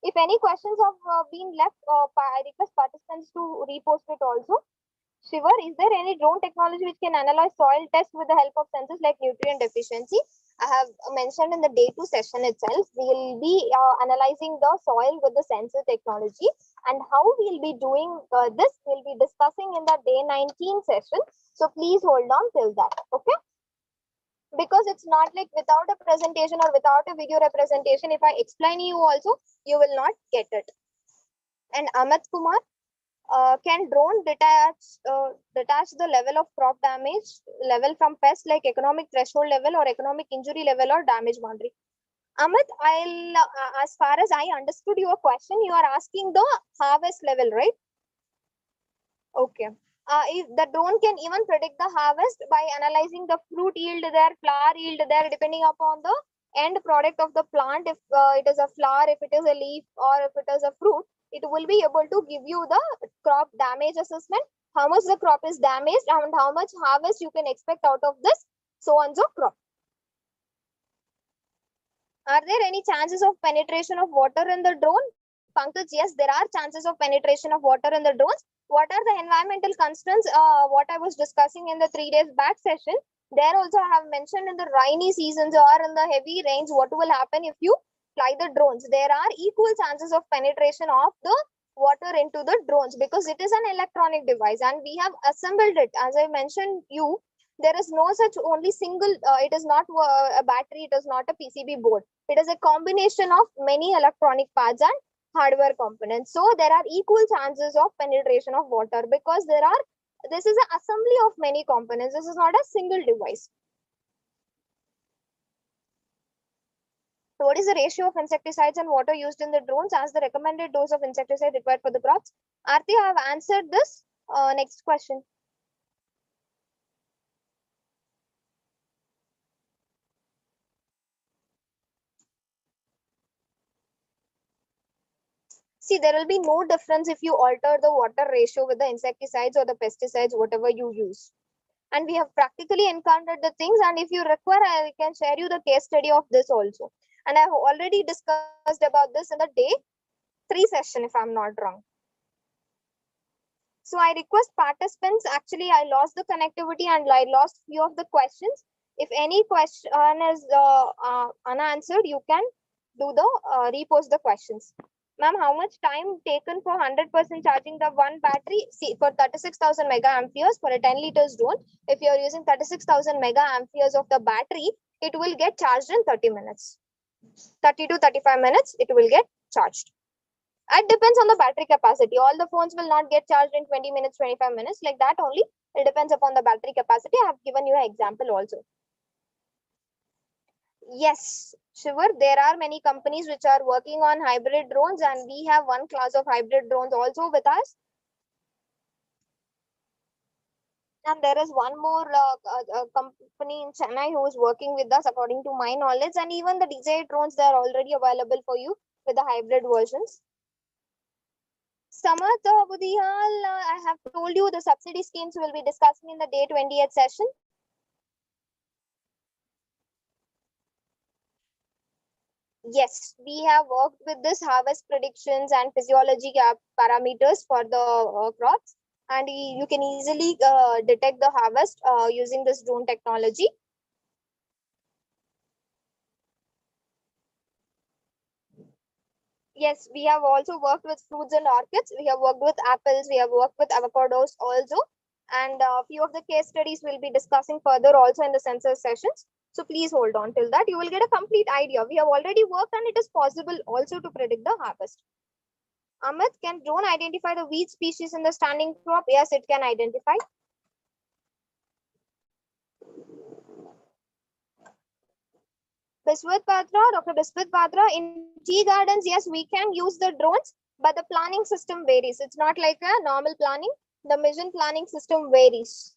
[SPEAKER 1] If any questions have been left, I request participants to repost it also. Shiva, is there any drone technology which can analyze soil tests with the help of sensors like nutrient deficiency? I have mentioned in the day 2 session itself, we will be analyzing the soil with the sensor technology, and how we will be doing this, we will be discussing in the day 19 session. So please hold on till that, okay? Because it's not like without a presentation or without a video representation, if I explain you also, you will not get it. And Amit Kumar, can drone detach the level of crop damage level from pest like economic threshold level or economic injury level or damage boundary? Amit, I'll as far as I understood your question, you are asking the harvest level, right? Okay. if the drone can even predict the harvest by analyzing the fruit yield there, flower yield there, depending upon the end product of the plant. If it is a flower, if it is a leaf, or if it is a fruit, it will be able to give you the crop damage assessment, how much the crop is damaged and how much harvest you can expect out of this so and so crop. Are there any chances of penetration of water in the drone? Pankaj, yes, there are chances of penetration of water in the drones. What are the environmental constraints? What I was discussing in the 3 days back session, there also I have mentioned in the rainy seasons or in the heavy rains, what will happen if you fly the drones? There are equal chances of penetration of the water into the drones because it is an electronic device and we have assembled it. As I mentioned you, there is no such only single, it is not a battery, it is not a PCB board. It is a combination of many electronic parts and hardware components. So there are equal chances of penetration of water because this is an assembly of many components. This is not a single device. So what is the ratio of insecticides and water used in the drones as the recommended dose of insecticide required for the crops? Aarti, I have answered this. Next question. See, there will be no difference if you alter the water ratio with the insecticides or the pesticides, whatever you use. And we have practically encountered the things. And if you require, I can share you the case study of this also. And I have already discussed about this in the day 3 session, if I'm not wrong. So I request participants, actually, I lost the connectivity and I lost few of the questions. If any question is unanswered, you can do the repost the questions. Ma'am, how much time taken for 100% charging the one battery? See, for 36,000 mega amperes for a 10 liters drone, if you're using 36,000 mega amperes of the battery, it will get charged in 30 minutes. 30 to 35 minutes, it will get charged. It depends on the battery capacity. All the phones will not get charged in 20 minutes, 25 minutes, like that only. It depends upon the battery capacity. I have given you an example also. Yes, Shivar, there are many companies which are working on hybrid drones and we have one class of hybrid drones also with us. And there is one more company in Chennai who is working with us according to my knowledge, and even the DJI drones, they are already available for you with the hybrid versions. Samarth Budihal, I have told you the subsidy schemes will be discussing in the day 28th session. Yes, we have worked with this harvest predictions and physiology parameters for the crops, and you can easily detect the harvest using this drone technology. Yes, we have also worked with fruits and orchids. We have worked with apples. We have worked with avocados also. And a few of the case studies we'll be discussing further also in the sensor sessions. So please hold on till that. You will get a complete idea. We have already worked and it is possible also to predict the harvest. Amit, can drone identify the weed species in the standing crop? Yes, it can identify. Biswat Patra, Dr. Biswat Patra, in tea gardens, yes, we can use the drones, but the planning system varies. It's not like a normal planning. The mission planning system varies.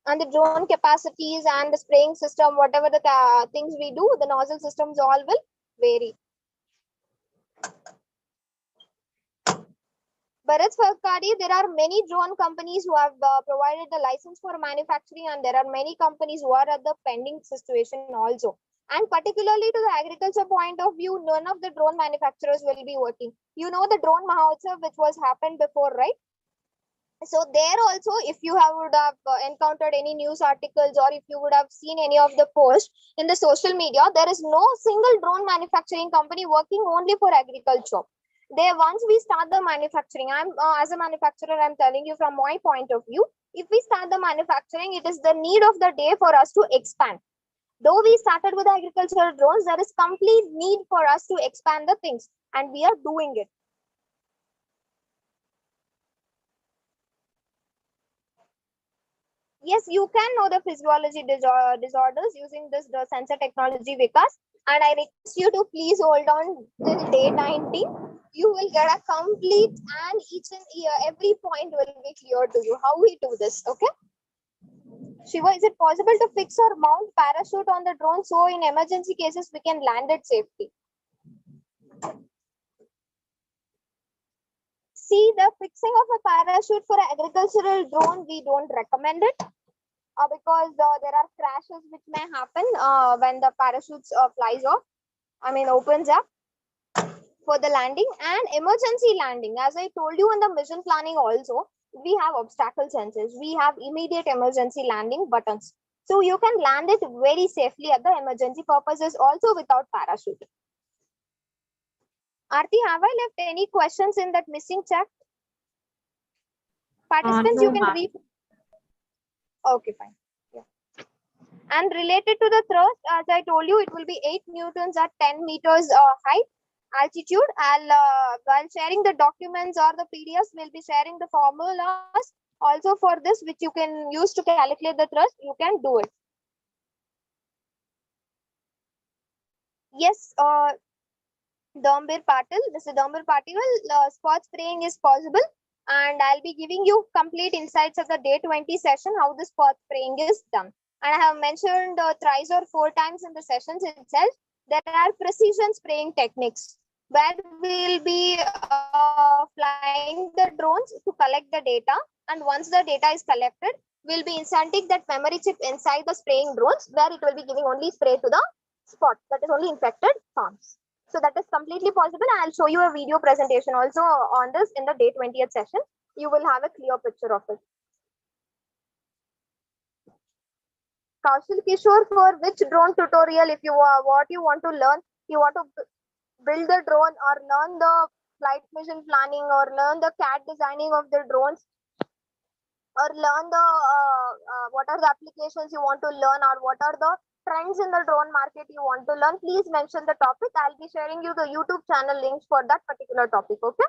[SPEAKER 1] And the drone capacities and the spraying system, whatever the things we do, the nozzle systems all will vary. Bharat Farkadi, there are many drone companies who have provided the license for manufacturing, and there are many companies who are at the pending situation also. And particularly to the agriculture point of view, none of the drone manufacturers will be working. You know the drone Mahotsav which was happened before, right? So there also, if you would have encountered any news articles or if you would have seen any of the posts in the social media, there is no single drone manufacturing company working only for agriculture. There, once we start the manufacturing, I'm as a manufacturer, I'm telling you from my point of view, if we start the manufacturing, it is the need of the day for us to expand. Though we started with agricultural drones, there is complete need for us to expand the things, and we are doing it. Yes, you can know the physiology disorders using this the sensor technology, Vikas. And I request you to please hold on till day 19. you will get a complete and each and every point will be clear to you how we do this. Okay. Shiva, is it possible to fix or mount parachute on the drone so in emergency cases we can land it safely? See, the fixing of a parachute for an agricultural drone, we don't recommend it because there are crashes which may happen when the parachute flies off. I mean, opens up for the landing and emergency landing. As I told you in the mission planning also, we have obstacle sensors. We have immediate emergency landing buttons. So you can land it very safely at the emergency purposes also without parachute. Aarti, have I left any questions in that missing chat? Participants,
[SPEAKER 2] No,
[SPEAKER 1] you can
[SPEAKER 2] ma'am.
[SPEAKER 1] read. Okay, fine. Yeah. And related to the thrust, as I told you, it will be 8 newtons at 10 meters height altitude. While sharing the documents or the PDFs, we'll be sharing the formulas also for this, which you can use to calculate the thrust. You can do it. Yes, Dambir Patil, Mr. Dambir Patil, spot spraying is possible. And I'll be giving you complete insights of the day 20 session, how the spot spraying is done. And I have mentioned thrice or 4 times in the sessions itself, there are precision spraying techniques where we'll be flying the drones to collect the data. And once the data is collected, we'll be inserting that memory chip inside the spraying drones where it will be giving only spray to the spot, that is only infected farms. So that is completely possible. I'll show you a video presentation also on this in the day 20th session. You will have a clear picture of it. Kaushal Kishore, for which drone tutorial, if you what you want to learn, you want to build the drone or learn the flight mission planning or learn the CAD designing of the drones or learn the what are the applications you want to learn or what are the trends in the drone market you want to learn, please mention the topic. I'll be sharing you the YouTube channel links for that particular topic. Okay.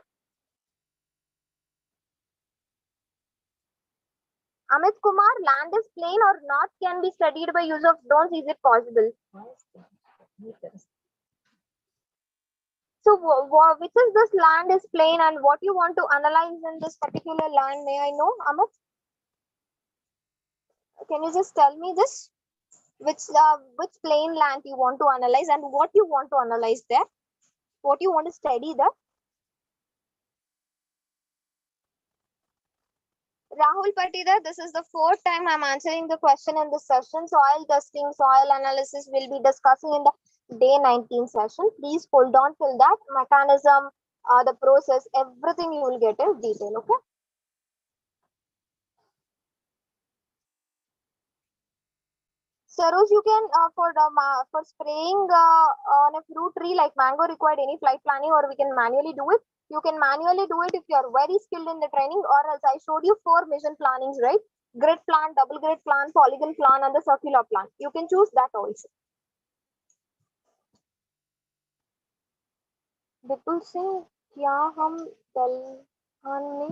[SPEAKER 1] Amit Kumar, land is plain or not can be studied by use of drones. Is it possible? So which is this land is plain and what you want to analyze in this particular land? May I know, Amit? Can you just tell me this? Which plain land you want to analyze and what you want to analyze there? What you want to study there? Rahul Patidar, this is the 4th time I'm answering the question in this session. Soil testing, soil analysis will be discussing in the day 19 session. Please hold on till that. Mechanism, the process, everything you will get in detail. Okay. Saroj, you can for spraying on a fruit tree like mango required any flight planning or we can manually do it. You can manually do it if you are very skilled in the training, or else I showed you 4 mission plannings, right? Grid plan, double grid plan, polygon plan, and the circular plan. You can choose that also. Vipul Singh, क्या हम दलहन में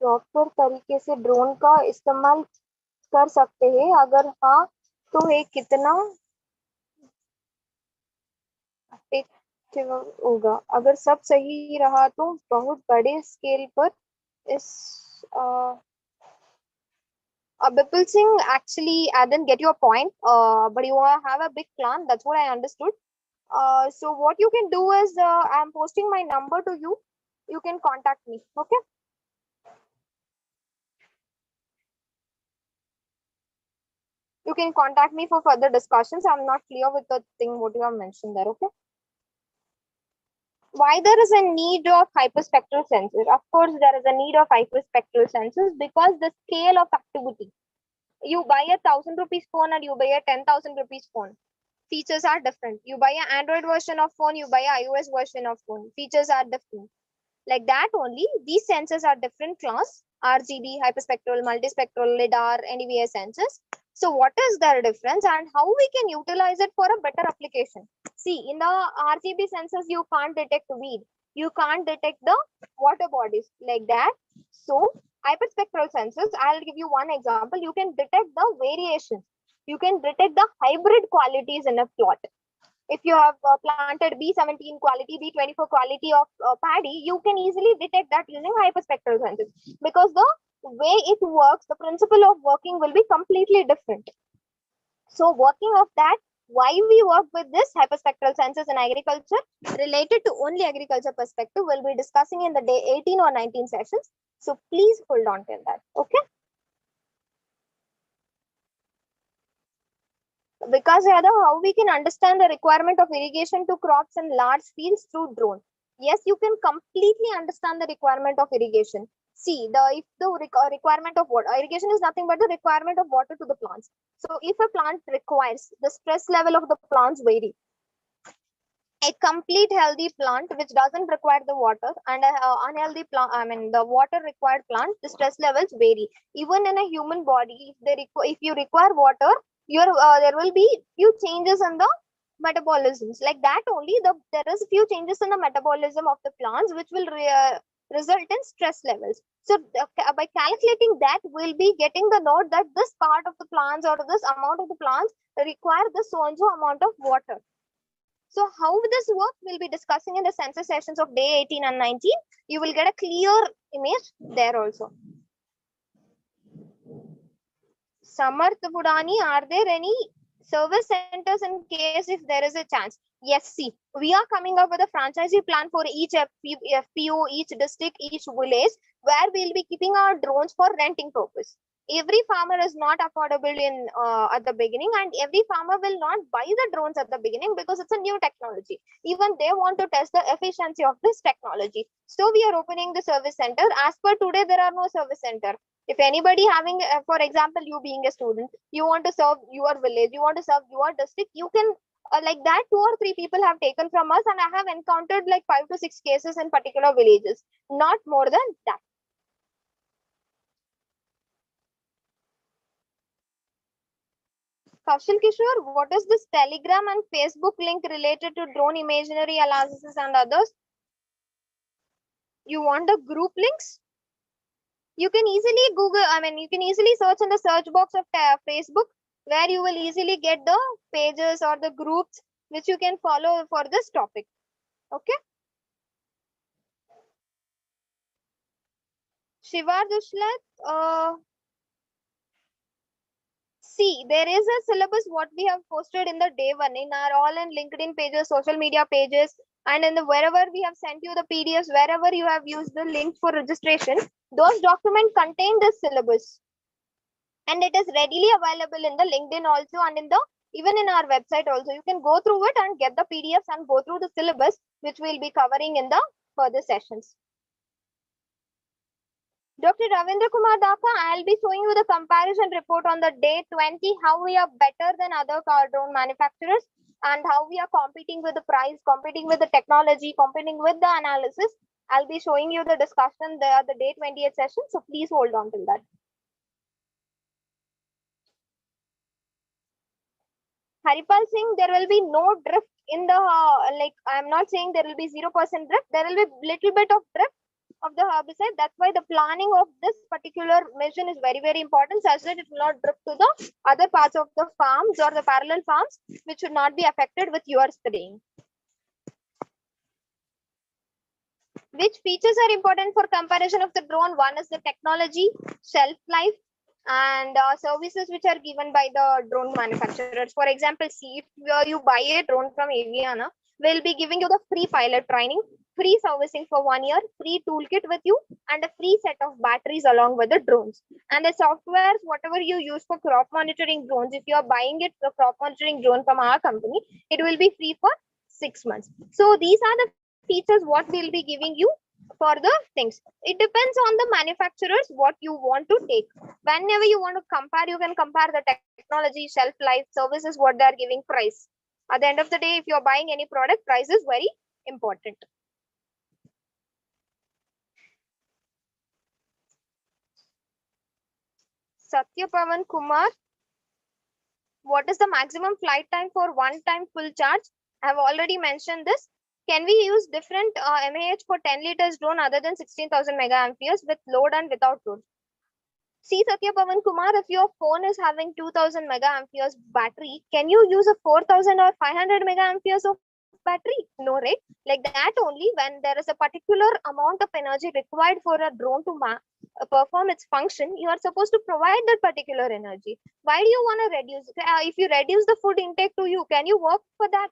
[SPEAKER 1] proper तरीके से drone का इस्तेमाल कर सकते हैं? अगर हाँ तो है कितना होगा? अगर सब सही रहा तो बहुत बड़े स्केल पर इस Bipul Singh, actually I didn't get your point, but you have a big plan, that's what I understood. So what you can do is I'm posting my number to you, you can contact me. Okay. You can contact me for further discussions. I'm not clear with the thing what you have mentioned there. Okay. Why there is a need of hyperspectral sensors? Of course, there is a need of hyperspectral sensors because the scale of activity. You buy a 1,000 rupees phone and you buy a 10,000 rupees phone. Features are different. You buy an Android version of phone, you buy an iOS version of phone. Features are different. Like that only, these sensors are different class. RGB, hyperspectral, multispectral, LiDAR, NVIDIA sensors. So what is their difference and how we can utilize it for a better application? See, in the RGB sensors, you can't detect weed. You can't detect the water bodies like that. So hyperspectral sensors, I'll give you one example. You can detect the variations. You can detect the hybrid qualities in a plot. If you have planted B17 quality, B24 quality of paddy, you can easily detect that using hyperspectral sensors, because the way it works, the principle of working will be completely different. So working of that, why we work with this hyperspectral sensors in agriculture related to only agriculture perspective, we'll be discussing in the day 18 or 19 sessions. So please hold on till that. Okay. Because how we can understand the requirement of irrigation to crops in large fields through drone. Yes, you can completely understand the requirement of irrigation. See, if the requirement of water, irrigation is nothing but the requirement of water to the plants. So if a plant requires, the stress level of the plants vary. A complete healthy plant which doesn't require the water, and a unhealthy plant, the water required plant, the stress levels vary. Even in a human body, if you require water, there will be few changes in the metabolisms. Like that only, there is few changes in the metabolism of the plants which will result in stress levels. So by calculating that, we'll be getting the note that this part of the plants or this amount of the plants require this so and so amount of water. So how this works, we'll be discussing in the sensor sessions of day 18 and 19. You will get a clear image there also. Samarth Budani, are there any service centers in case if there is a chance? Yes, see, we are coming up with a franchisee plan for each FPO, each district, each village, where we'll be keeping our drones for renting purpose. Every farmer is not affordable in at the beginning, and every farmer will not buy the drones at the beginning because it's a new technology. Even they want to test the efficiency of this technology. So we are opening the service center. As per today, there are no service center. If anybody having, for example, you being a student, you want to serve your village, you want to serve your district, you can like that 2 or 3 people have taken from us, and I have encountered like 5 to 6 cases in particular villages, not more than that. Kaushal Kishore, what is this Telegram and Facebook link related to drone imagery analysis and others? You want the group links? You can easily Google, you can easily search in the search box of Facebook, where you will easily get the pages or the groups which you can follow for this topic. Okay. Shivar Dushlat, see, there is a syllabus what we have posted in the day one in our all in LinkedIn pages, social media pages, and in the wherever we have sent you the PDFs, wherever you have used the link for registration, those documents contain this syllabus. And it is readily available in the LinkedIn also, and in the even in our website also. You can go through it and get the PDFs and go through the syllabus, which we'll be covering in the further sessions. Dr. Ravindra Kumar Daka, I'll be showing you the comparison report on the day 20, how we are better than other car drone manufacturers and how we are competing with the price, competing with the technology, competing with the analysis. I'll be showing you the discussion there at the day 28 session. So please hold on till that. Haripal Singh, there will be no drift in the, I'm not saying there will be 0% drift. There will be little bit of drift of the herbicide. That's why the planning of this particular mission is very, very important, such that it will not drift to the other parts of the farms or the parallel farms, which should not be affected with your spraying. Which features are important for comparison of the drone? One is the technology, shelf life, and services which are given by the drone manufacturers. For example, see, if you buy a drone from Aviana, we'll be giving you the free pilot training, free servicing for 1 year, free toolkit with you, and a free set of batteries along with the drones. And the softwares, whatever you use for crop monitoring drones, if you are buying it, the crop monitoring drone from our company, it will be free for 6 months. So these are the features what we'll be giving you for the things. It depends on the manufacturers what you want to take. Whenever you want to compare, you can compare the technology, shelf life, services, what they are giving, price. At the end of the day, if you're buying any product, price is very important. Satyapavan Kumar, what is the maximum flight time for one-time full charge? I have already mentioned this. Can we use different MAH for 10 liters drone other than 16,000 mega amperes with load and without load? See, Satya Pavan Kumar, if your phone is having 2000 mega amperes battery, can you use a 4000 or 500 mega amperes of battery? No, right? Like that only when there is a particular amount of energy required for a drone to perform its function, you are supposed to provide that particular energy. Why do you want to reduce? If you reduce the food intake to you, can you work for that?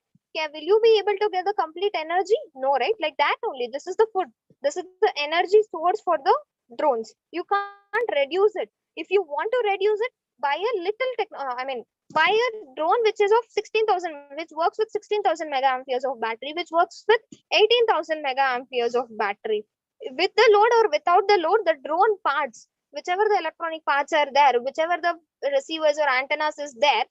[SPEAKER 1] Will you be able to get the complete energy? No, right? Like that only. This is the food. This is the energy source for the drones. You can't reduce it. If you want to reduce it, buy a little buy a drone which is of 16,000, which works with 16,000 mega amperes of battery, which works with 18,000 mega amperes of battery. With the load or without the load, the drone parts, whichever the electronic parts are there, whichever the receivers or antennas is there,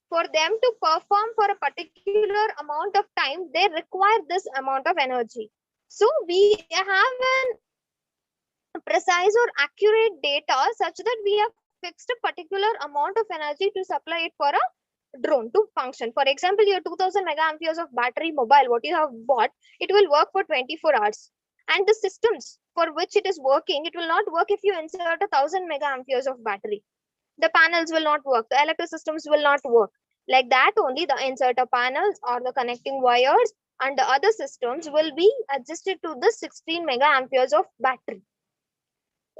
[SPEAKER 1] for them to perform for a particular amount of time, they require this amount of energy. So we have an precise or accurate data such that we have fixed a particular amount of energy to supply it for a drone to function. For example, your 2000 mega amperes of battery mobile, what you have bought, it will work for 24 hours. And the systems for which it is working, it will not work if you insert 1000 mega amperes of battery. The panels will not work, the electric systems will not work. Like that only the inserter panels or the connecting wires and the other systems will be adjusted to the 16 mega amperes of battery.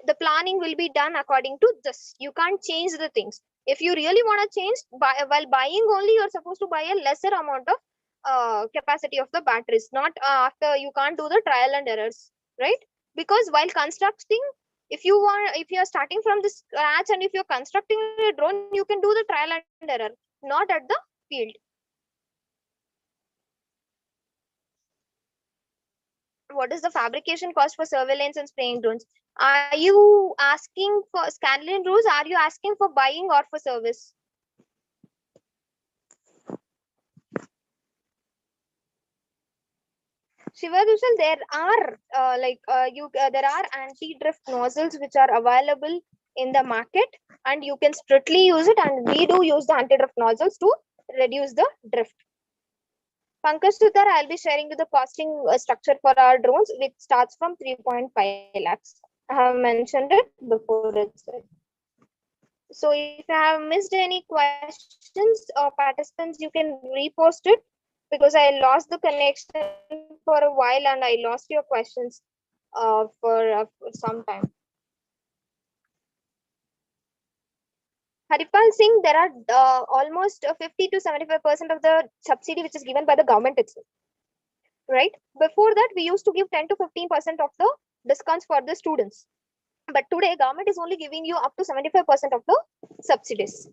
[SPEAKER 1] The planning will be done according to this. You can't change the things. If you really want to change, while buying only, you're supposed to buy a lesser amount of capacity of the batteries, not after. You can't do the trial and errors, right? Because while constructing, if you're starting from the scratch and if you're constructing a drone, you can do the trial and error, not at the field. What is the fabrication cost for surveillance and spraying drones? Are you asking for Scanlan rules? Are you asking for buying or for service? Shiva Dushal, there are there are anti-drift nozzles which are available in the market, and you can strictly use it. And we do use the anti-drift nozzles to reduce the drift. Pankaj Sudhar, I'll be sharing you the costing structure for our drones, which starts from 3.5 lakhs. I have mentioned it before itself. So if I have missed any questions or participants, you can repost it because I lost the connection for a while and I lost your questions for some time. Haripal Singh, there are almost 50 to 75% of the subsidy which is given by the government itself. Right? Before that, we used to give 10 to 15% of the discounts for the students. But today, government is only giving you up to 75% of the subsidies.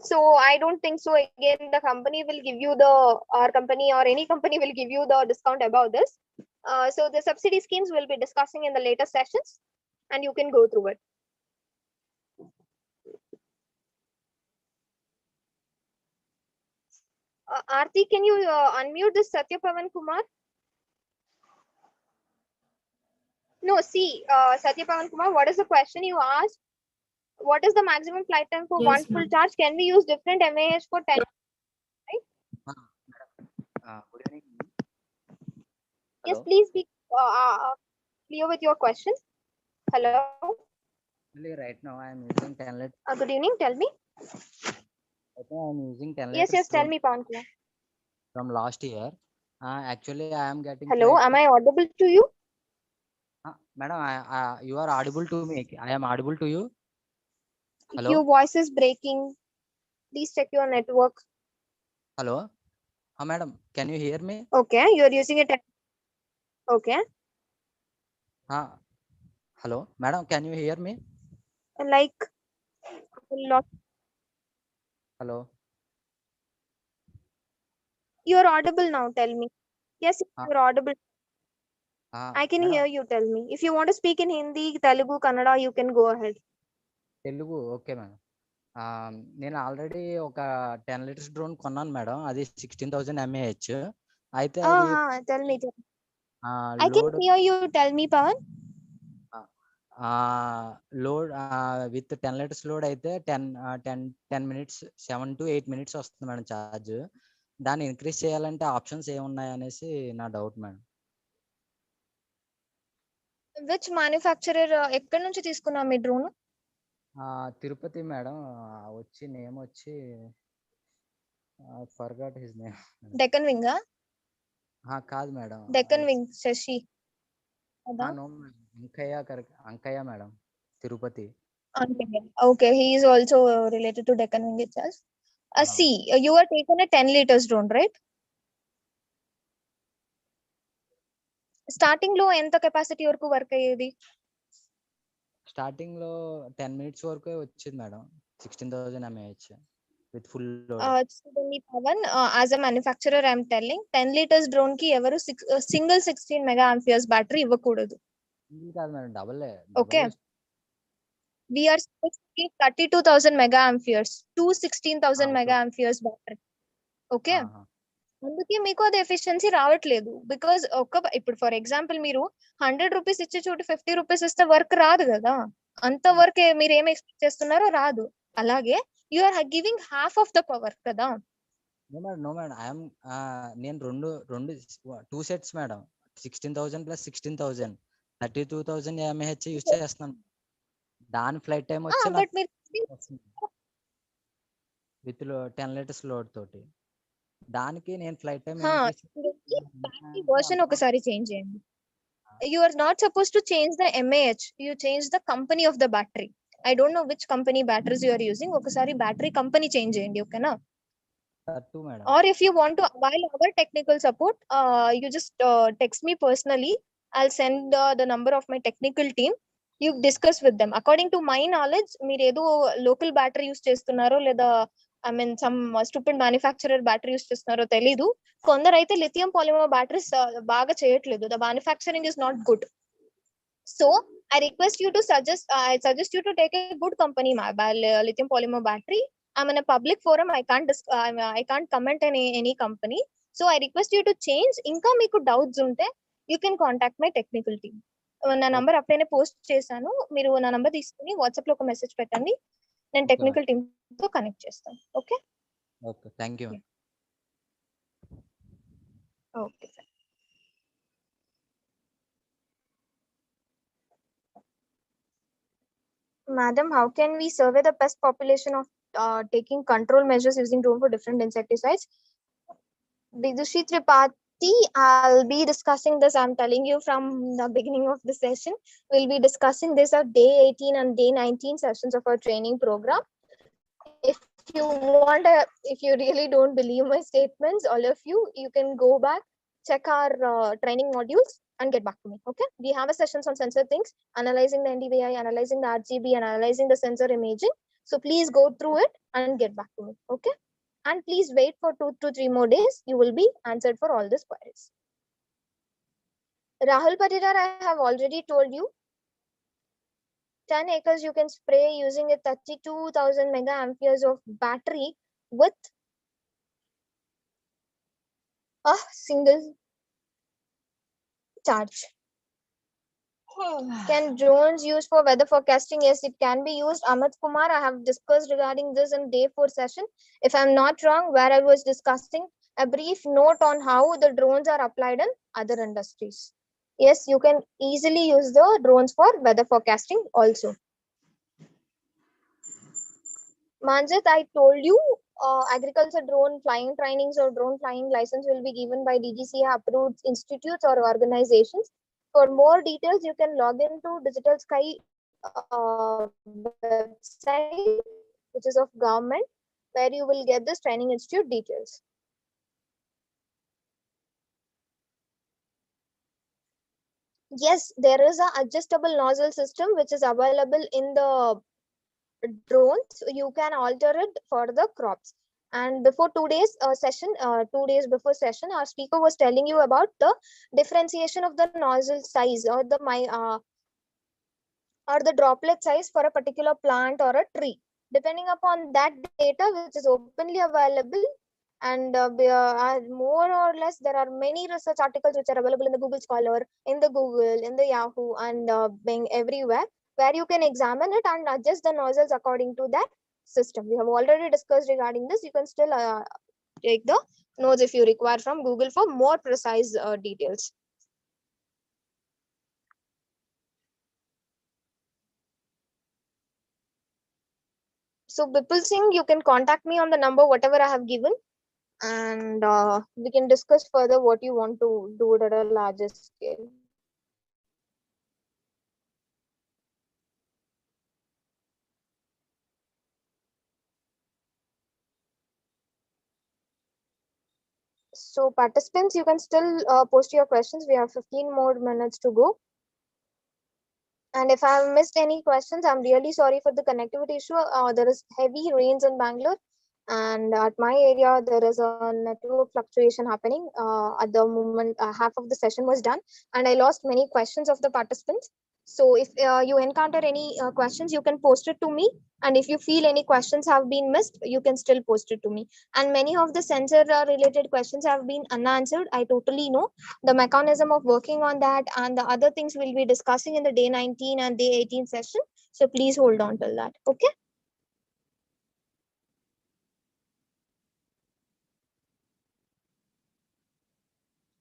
[SPEAKER 1] So I don't think so. Again, the company will give you our company or any company will give you the discount about this. So the subsidy schemes will be discussing in the later sessions, and you can go through it. Aarti, can you unmute this Satya Pavan Kumar? No, see, Satya Pavan Kumar, what is the question you asked? What is the maximum flight time for one full charge? Can we use different MAH for 10?
[SPEAKER 4] Good evening.
[SPEAKER 1] Yes,
[SPEAKER 4] Hello.
[SPEAKER 1] please be clear with your question. Hello.
[SPEAKER 4] Right now I am using 10 liters.
[SPEAKER 1] Good evening. Tell me.
[SPEAKER 4] Right now I am using 10 liters.
[SPEAKER 1] Yes, tell me, Pawan Kumar.
[SPEAKER 4] From last year. Actually, I am getting.
[SPEAKER 1] Hello, am I audible to you?
[SPEAKER 4] Madam, you are audible to me. I am audible to you. Hello.
[SPEAKER 1] Your voice is breaking. Please check your network.
[SPEAKER 4] Hello. Madam, can you hear me?
[SPEAKER 1] Okay, you are using it. Okay.
[SPEAKER 4] Hello, madam, can you hear me?
[SPEAKER 1] Like a lot.
[SPEAKER 4] Hello.
[SPEAKER 1] You are audible now. Tell me. Yes, you are audible. I can
[SPEAKER 4] madam,
[SPEAKER 1] hear you. Tell me. If you want to speak in Hindi, Telugu, Kannada, you can go ahead.
[SPEAKER 4] Telugu, okay, madam. నేను already ఒక 10 litres drone కొన్నాను madam. అది 16,000 mAh. అయితే అది
[SPEAKER 1] tell me. I can hear you. Tell me, Pawan.
[SPEAKER 4] Load with 10 litres load అయితే 10 minutes 7 to 8 minutes వస్తుంది madam charge. దాన్ని increase చేయాలంటే ఆప్షన్స్ ఏమున్నాయి అనేసి నా డౌట్ మేడం.
[SPEAKER 1] విచ్ మ్యానుఫ్యాక్చరర్ ఎక్కడి నుంచి తీసుకున్నాం మీ డ్రోన్?
[SPEAKER 4] తిరుపతి మేడం. వచ్చి నేమ్ వచ్చి forgot his name.
[SPEAKER 1] Deccan Wing,
[SPEAKER 4] కాదు madam.
[SPEAKER 1] Deccan Wing, Shashi.
[SPEAKER 4] No madam, Ankaiah correct. Ankaiah madam, Tirupati.
[SPEAKER 1] Okay, he is also related to Deccan Wing itself. See, you are taken a 10 liters drone, right? Starting లో ఎంత capacity వరకు work అయ్యేది?
[SPEAKER 4] Starting లో 10 minutes వరకు వచ్చింది madam. 16,000 mAh with full load.
[SPEAKER 1] Pavan, as a manufacturer I am telling 10 liters drone కి ఎవరు single 16 mega amperes battery ఇవ్వకూడదు.
[SPEAKER 4] ఇది కాదు madam, double.
[SPEAKER 1] Okay, we are supposed to give 32,000 mega amperes to 16,000 mega amperes battery. Okay, అందుకే మీకు అది efficiency రావట్లేదు. Because ఇప్పుడు ఫర్ ఎగ్జాంపుల్ మీరు 100 రూపీస్ ఇచ్చే చోటు 50 రూపీస్ ఇస్తే వర్క్ రాదు కదా. అంత వర్క్ మీరు ఏం ఎక్స్పెక్ట్ చేస్తున్నారో రాదు. అలాగే you are giving half of the power కదా.
[SPEAKER 4] నో మేడం, ఐఎమ్ నేను రెండు 2 sets madam. 16,000 plus 16,000 32,000 mAh use చేస్తున్నాను. దాని ఫ్లైట్ టైం వచ్చి విత్ 10 liters లోడ్ తోటి. దానికి నేను ఫ్లైట్ టైం
[SPEAKER 1] బ్యాటరీ వర్షన్ ఒకసారి చేంజ్ చేయండి. You are not suppose to change the MAH, you change the company of the battery. I don't know which company batteries you are using. ఒకసారి battery company change చేయండి, ఓకేనా? Or if you want to avail our technical support, you just text me personally. I'll send the number of my technical team. You discuss with them. According to my knowledge, మీరు ఏదో local battery use చేస్తున్నారో లేదా I mean some stupid manufacturer battery use చేస్తున్నారో తెలీదు. కొందరు అయితే lithium polymer batteries బాగా చేయట్లేదు. The manufacturing is not good. So I suggest you to take a good company lithium polymer battery. I'm in a public forum. I can't comment any company. So I request you to change. Inka meeku doubts unte you can contact my technical team. నా number అప్పుడైనా post చేశాను. మీరు నా number తీసుకుని WhatsApp లో ఒక message పెట్టండి. నేను టెక్నికల్ టీమ్ తో కనెక్ట్ చేస్తాను. Okay,
[SPEAKER 4] thank you.
[SPEAKER 1] Okay. Madam, how can we survey the pest population of taking control measures using drone for different insecticides? Vidushi Tripathi, I'll be discussing this. I'm telling you from the beginning of the session. We'll be discussing this at day 18 and day 19 sessions of our training program. If you really don't believe my statements, all of you can go back, check our training modules and get back to me. Okay, we have a sessions on sensor things, analyzing the NDVI, analyzing the RGB, and analyzing the sensor imaging. So please go through it and get back to me. Okay, and please wait for 2 to 3 more days. You will be answered for all these queries. Rahul Patidar, I have already told you 10 acres you can spray using a 32,000 mega amperes of battery with a single charge. Can drones used for weather forecasting? Yes, it can be used. Amit Kumar, I have discussed regarding this in day 4 session. If I'm not wrong, where I was discussing a brief note on how the drones are applied in other industries. Yes, you can easily use the drones for weather forecasting also. Manjit, I told you agriculture drone flying trainings or drone flying license will be given by DGCA approved institutes or organizations. For more details, you can log into Digital Sky website, which is of government, where you will get this training institute details. Yes, there is an adjustable nozzle system which is available in the drones. You can alter it for the crops. And before 2 days session, 2 days before session, our speaker was telling you about the differentiation of the nozzle size or the droplet size for a particular plant or a tree. Depending upon that data, which is openly available, and more or less there are many research articles which are available in the Google Scholar, in the Google, in the Yahoo, and Bing, everywhere, where you can examine it and adjust the nozzles according to that system. We have already discussed regarding this. You can still take the notes if you require from Google for more precise details. So Bipul Singh, you can contact me on the number whatever I have given, and we can discuss further what you want to do it at a larger scale. So participants, you can still post your questions. We have 15 more minutes to go. And if I have missed any questions, I'm really sorry for the connectivity issue. There is heavy rains in Bangalore, and at my area, there is a network fluctuation happening. At the moment, half of the session was done, and I lost many questions of the participants. So if you encounter any questions, you can post it to me. And if you feel any questions have been missed, you can still post it to me. And many of the sensor related questions have been unanswered. I totally know the mechanism of working on that, and the other things we'll be discussing in the day 19 and day 18 session. So please hold on till that. Okay.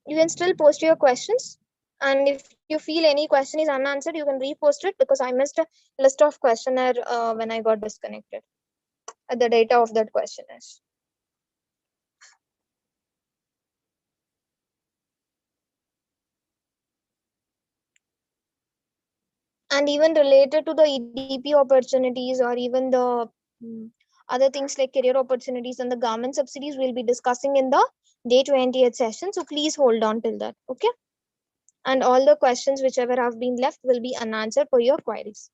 [SPEAKER 1] You can still post your questions. And if you feel any question is unanswered, you can repost it, because I missed a list of questionnaire when I got disconnected. The data of that questionnaires. And even related to the EDP opportunities, or even the other things like career opportunities and the government subsidies, we'll be discussing in the day 20th session. So please hold on till that. Okay. And all the questions whichever have been left will be unanswered for your queries.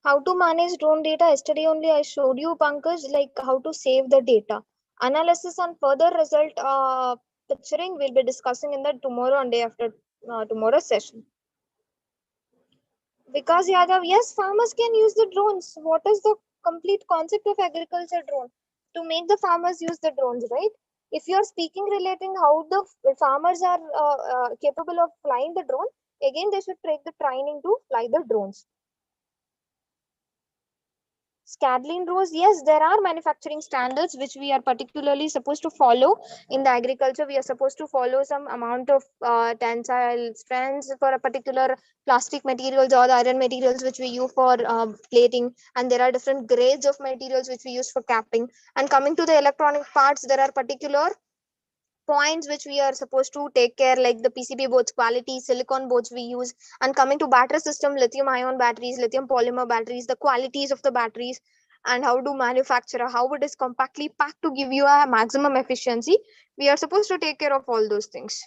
[SPEAKER 1] How to manage drone data? Yesterday only I showed you, Pankaj, like how to save the data. Analysis and further result picturing we'll be discussing in the tomorrow and day after tomorrow's session. Because Yadav, yes, farmers can use the drones. What is the complete concept of agriculture drone? To make the farmers use the drones, right? If you are speaking relating how the farmers are capable of flying the drone, again they should take the training to fly the drones. Scadlin Rose, yes, there are manufacturing standards which we are particularly supposed to follow in the agriculture. We are supposed to follow some amount of tensile strengths for a particular plastic materials or the iron materials which we use for plating. And there are different grades of materials which we use for capping. And coming to the electronic parts, there are particular points which we are supposed to take care, like the PCB boards quality, silicon boards we use. And coming to battery system, lithium ion batteries, lithium polymer batteries, the qualities of the batteries, and how to manufacture, how it is compactly packed to give you a maximum efficiency. We are supposed to take care of all those things.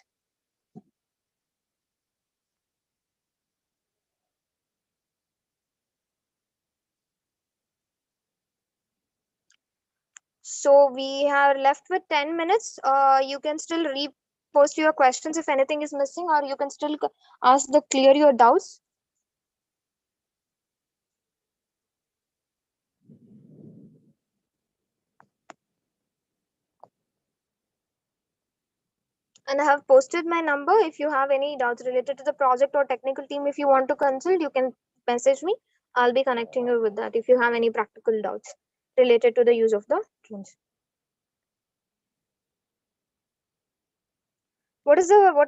[SPEAKER 1] So we are left with 10 minutes. You can still repost your questions if anything is missing, or you can still ask the clear your doubts. And I have posted my number. If you have any doubts related to the project or technical team, if you want to consult, you can message me. I'll be connecting you with that if you have any practical doubts related to the use of the drones. What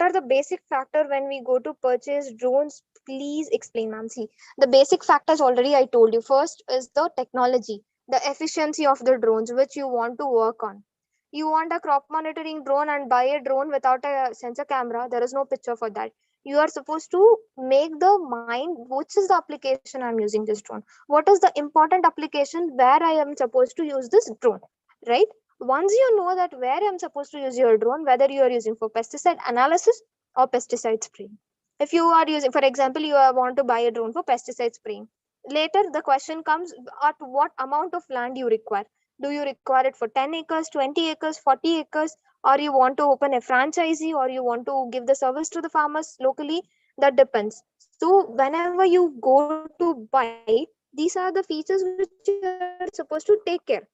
[SPEAKER 1] are the basic factor when we go to purchase drones? Please explain, ma'am. See, the basic factors already I told you. First is the technology, the efficiency of the drones which you want to work on. You want a crop monitoring drone and buy a drone without a sensor camera. There is no picture for that. You are supposed to make the mind which is the application I'm using this drone. What is the important application where I am supposed to use this drone, right? Once you know that where I'm supposed to use your drone, whether you are using for pesticide analysis or pesticide spraying. If you are using, for example, you want to buy a drone for pesticide spraying. Later, the question comes at what amount of land you require. Do you require it for 10 acres, 20 acres, 40 acres, or you want to open a franchisee, or you want to give the service to the farmers locally? That depends. So whenever you go to buy, these are the features which you are supposed to take care.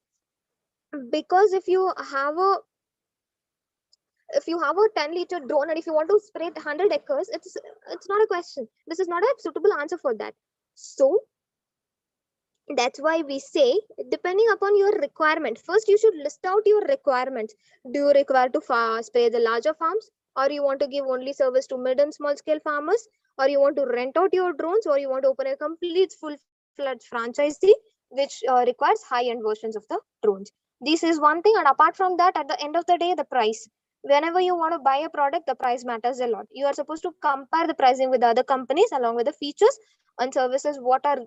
[SPEAKER 1] Because if you have a 10-liter drone and if you want to spray 100 acres, it's not a question. This is not a suitable answer for that. So that's why we say, depending upon your requirement, first you should list out your requirements. Do you require to spray the larger farms, or you want to give only service to mid and small scale farmers, or you want to rent out your drones, or you want to open a complete full-fledged franchisee which requires high-end versions of the drones. This is one thing. And apart from that, at the end of the day, the price. Whenever you want to buy a product, the price matters a lot. You are supposed to compare the pricing with other companies along with the features and services what are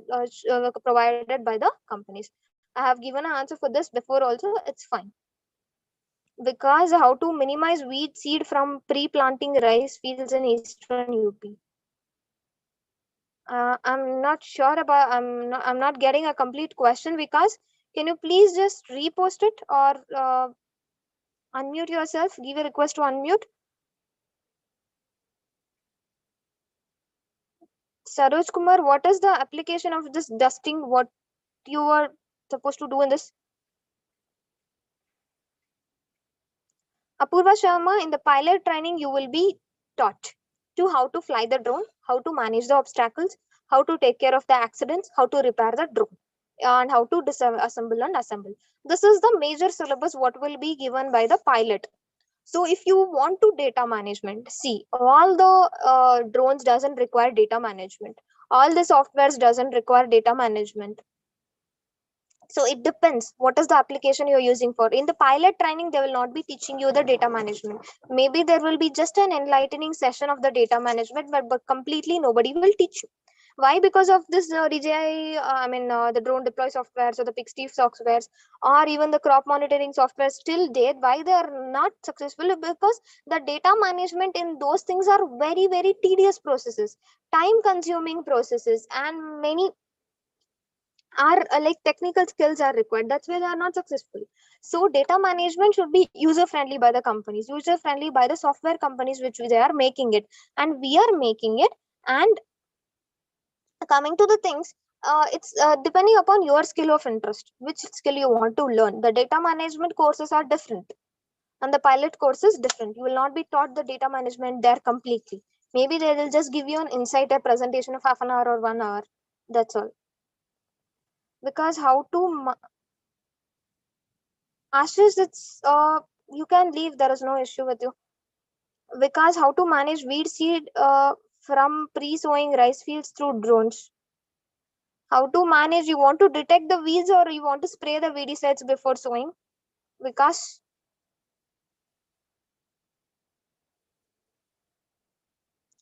[SPEAKER 1] provided by the companies. I have given an answer for this before also. It's fine. Because how to minimize weed seed from pre-planting rice fields in eastern UP. I'm not sure about. I'm not getting a complete question. Because can you please just repost it or unmute yourself? Give a request to unmute. Saroj Kumar, what is the application of this dusting? What you are supposed to do in this? Apurva Sharma, in the pilot training, you will be taught to how to fly the drone, how to manage the obstacles, how to take care of the accidents, how to repair the drone, and how to disassemble and assemble. This is the major syllabus what will be given by the pilot. So if you want to data management, see, all the drones doesn't require data management. All the softwares doesn't require data management. So it depends what is the application you're using for. In the pilot training, they will not be teaching you the data management. Maybe there will be just an enlightening session of the data management, but completely nobody will teach you. Why? Because of this DJI, the drone deploy softwares or the Pixtief softwares, or even the crop monitoring software still there. Why they are not successful? Because the data management in those things are very, very tedious processes, time consuming processes, and many are like technical skills are required. That's why they are not successful. So data management should be user friendly by the companies, user friendly by the software companies which they are making it, and we are making it. And coming to the things, it's depending upon your skill of interest, which skill you want to learn. The data management courses are different and the pilot course is different. You will not be taught the data management there completely. Maybe they will just give you an insight, a presentation of half an hour or 1 hour. That's all. Because how to Ashish, it's you can leave. There is no issue with you. Because how to manage weed seed from pre-sowing rice fields through drones. How to manage? You want to detect the weeds or you want to spray the weedicides before sowing? Because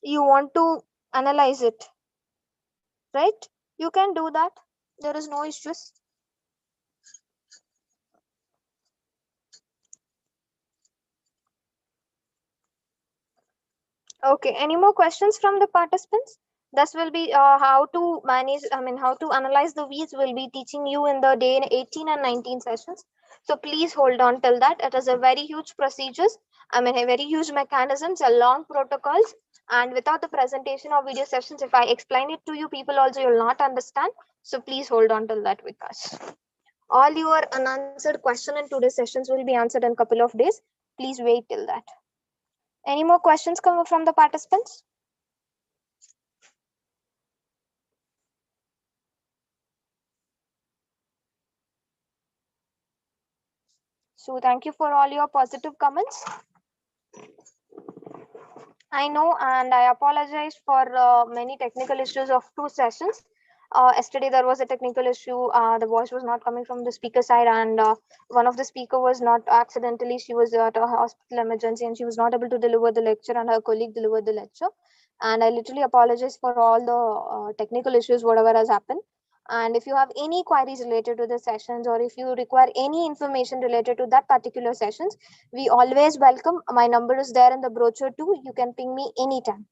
[SPEAKER 1] you want to analyze it, right? You can do that. There is no issues. Okay, any more questions from the participants? This will be how to manage, how to analyze the weeds will be teaching you in the day 18 and 19 sessions. So please hold on till that. It is a very huge procedures. A very huge mechanisms, a long protocols. And without the presentation or video sessions, if I explain it to you, people also will not understand. So please hold on till that, Vikas. All your unanswered question in today's sessions will be answered in a couple of days. Please wait till that. Any more questions come from the participants? So thank you for all your positive comments. I know, and I apologize for many technical issues of 2 sessions. Yesterday there was a technical issue. The voice was not coming from the speaker side, and one of the speaker was not accidentally. She was at a hospital emergency, and she was not able to deliver the lecture, and her colleague delivered the lecture. And I literally apologize for all the technical issues, whatever has happened. And if you have any queries related to the sessions, or if you require any information related to that particular sessions, we always welcome. My number is there in the brochure too. You can ping me anytime.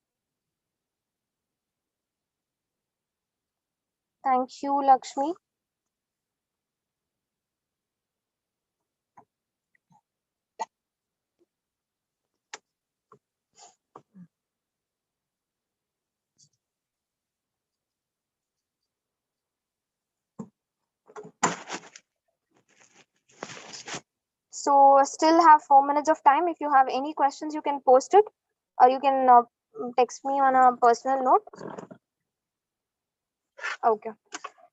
[SPEAKER 1] Thank you, Lakshmi. So still have 4 minutes of time. If you have any questions, you can post it, or you can text me on a personal note. Okay.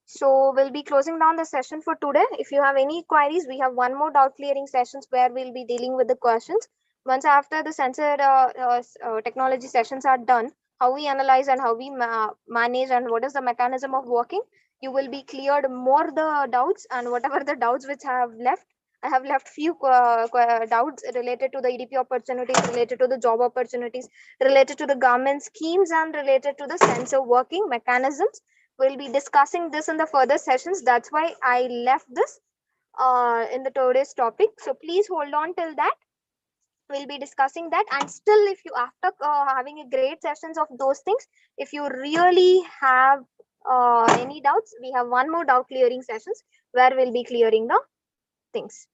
[SPEAKER 1] So we'll be closing down the session for today. If you have any queries, we have one more doubt clearing sessions where we'll be dealing with the questions. Once after the sensor technology sessions are done, how we analyze and how we manage and what is the mechanism of working, you will be cleared more the doubts, and whatever the doubts which I have left few doubts related to the EDP opportunities, related to the job opportunities, related to the government schemes, and related to the sensor working mechanisms. We'll be discussing this in the further sessions. That's why I left this in the today's topic. So please hold on till that. We'll be discussing that. And still, if you, after having a great sessions of those things, if you really have any doubts, we have one more doubt clearing sessions where we'll be clearing the things.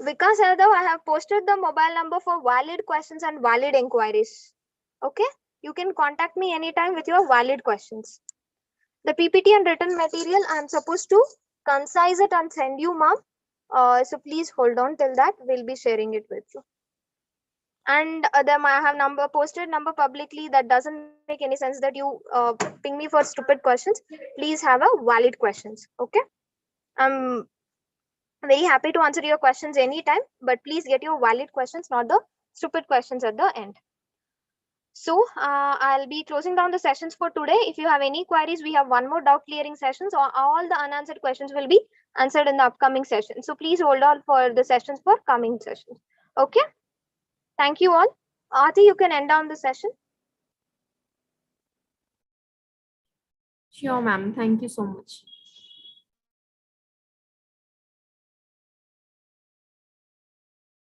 [SPEAKER 1] Vikas Yadav, I have posted the mobile number for valid questions and valid inquiries. Okay, you can contact me anytime with your valid questions. The PPT and written material, I'm supposed to concise it and send you, ma'am. So please hold on till that. We'll be sharing it with you. And then I have posted number publicly. That doesn't make any sense that you ping me for stupid questions. Please have a valid questions. Okay. I'm very happy to answer your questions anytime, but please get your valid questions, not the stupid questions at the end. So I'll be closing down the sessions for today. If you have any queries, we have one more doubt clearing sessions, or all the unanswered questions will be answered in the upcoming session. So please hold on for the sessions for coming sessions. Okay. Thank you all. Aarti, you can end down the session.
[SPEAKER 2] Sure, ma'am. Thank you so much.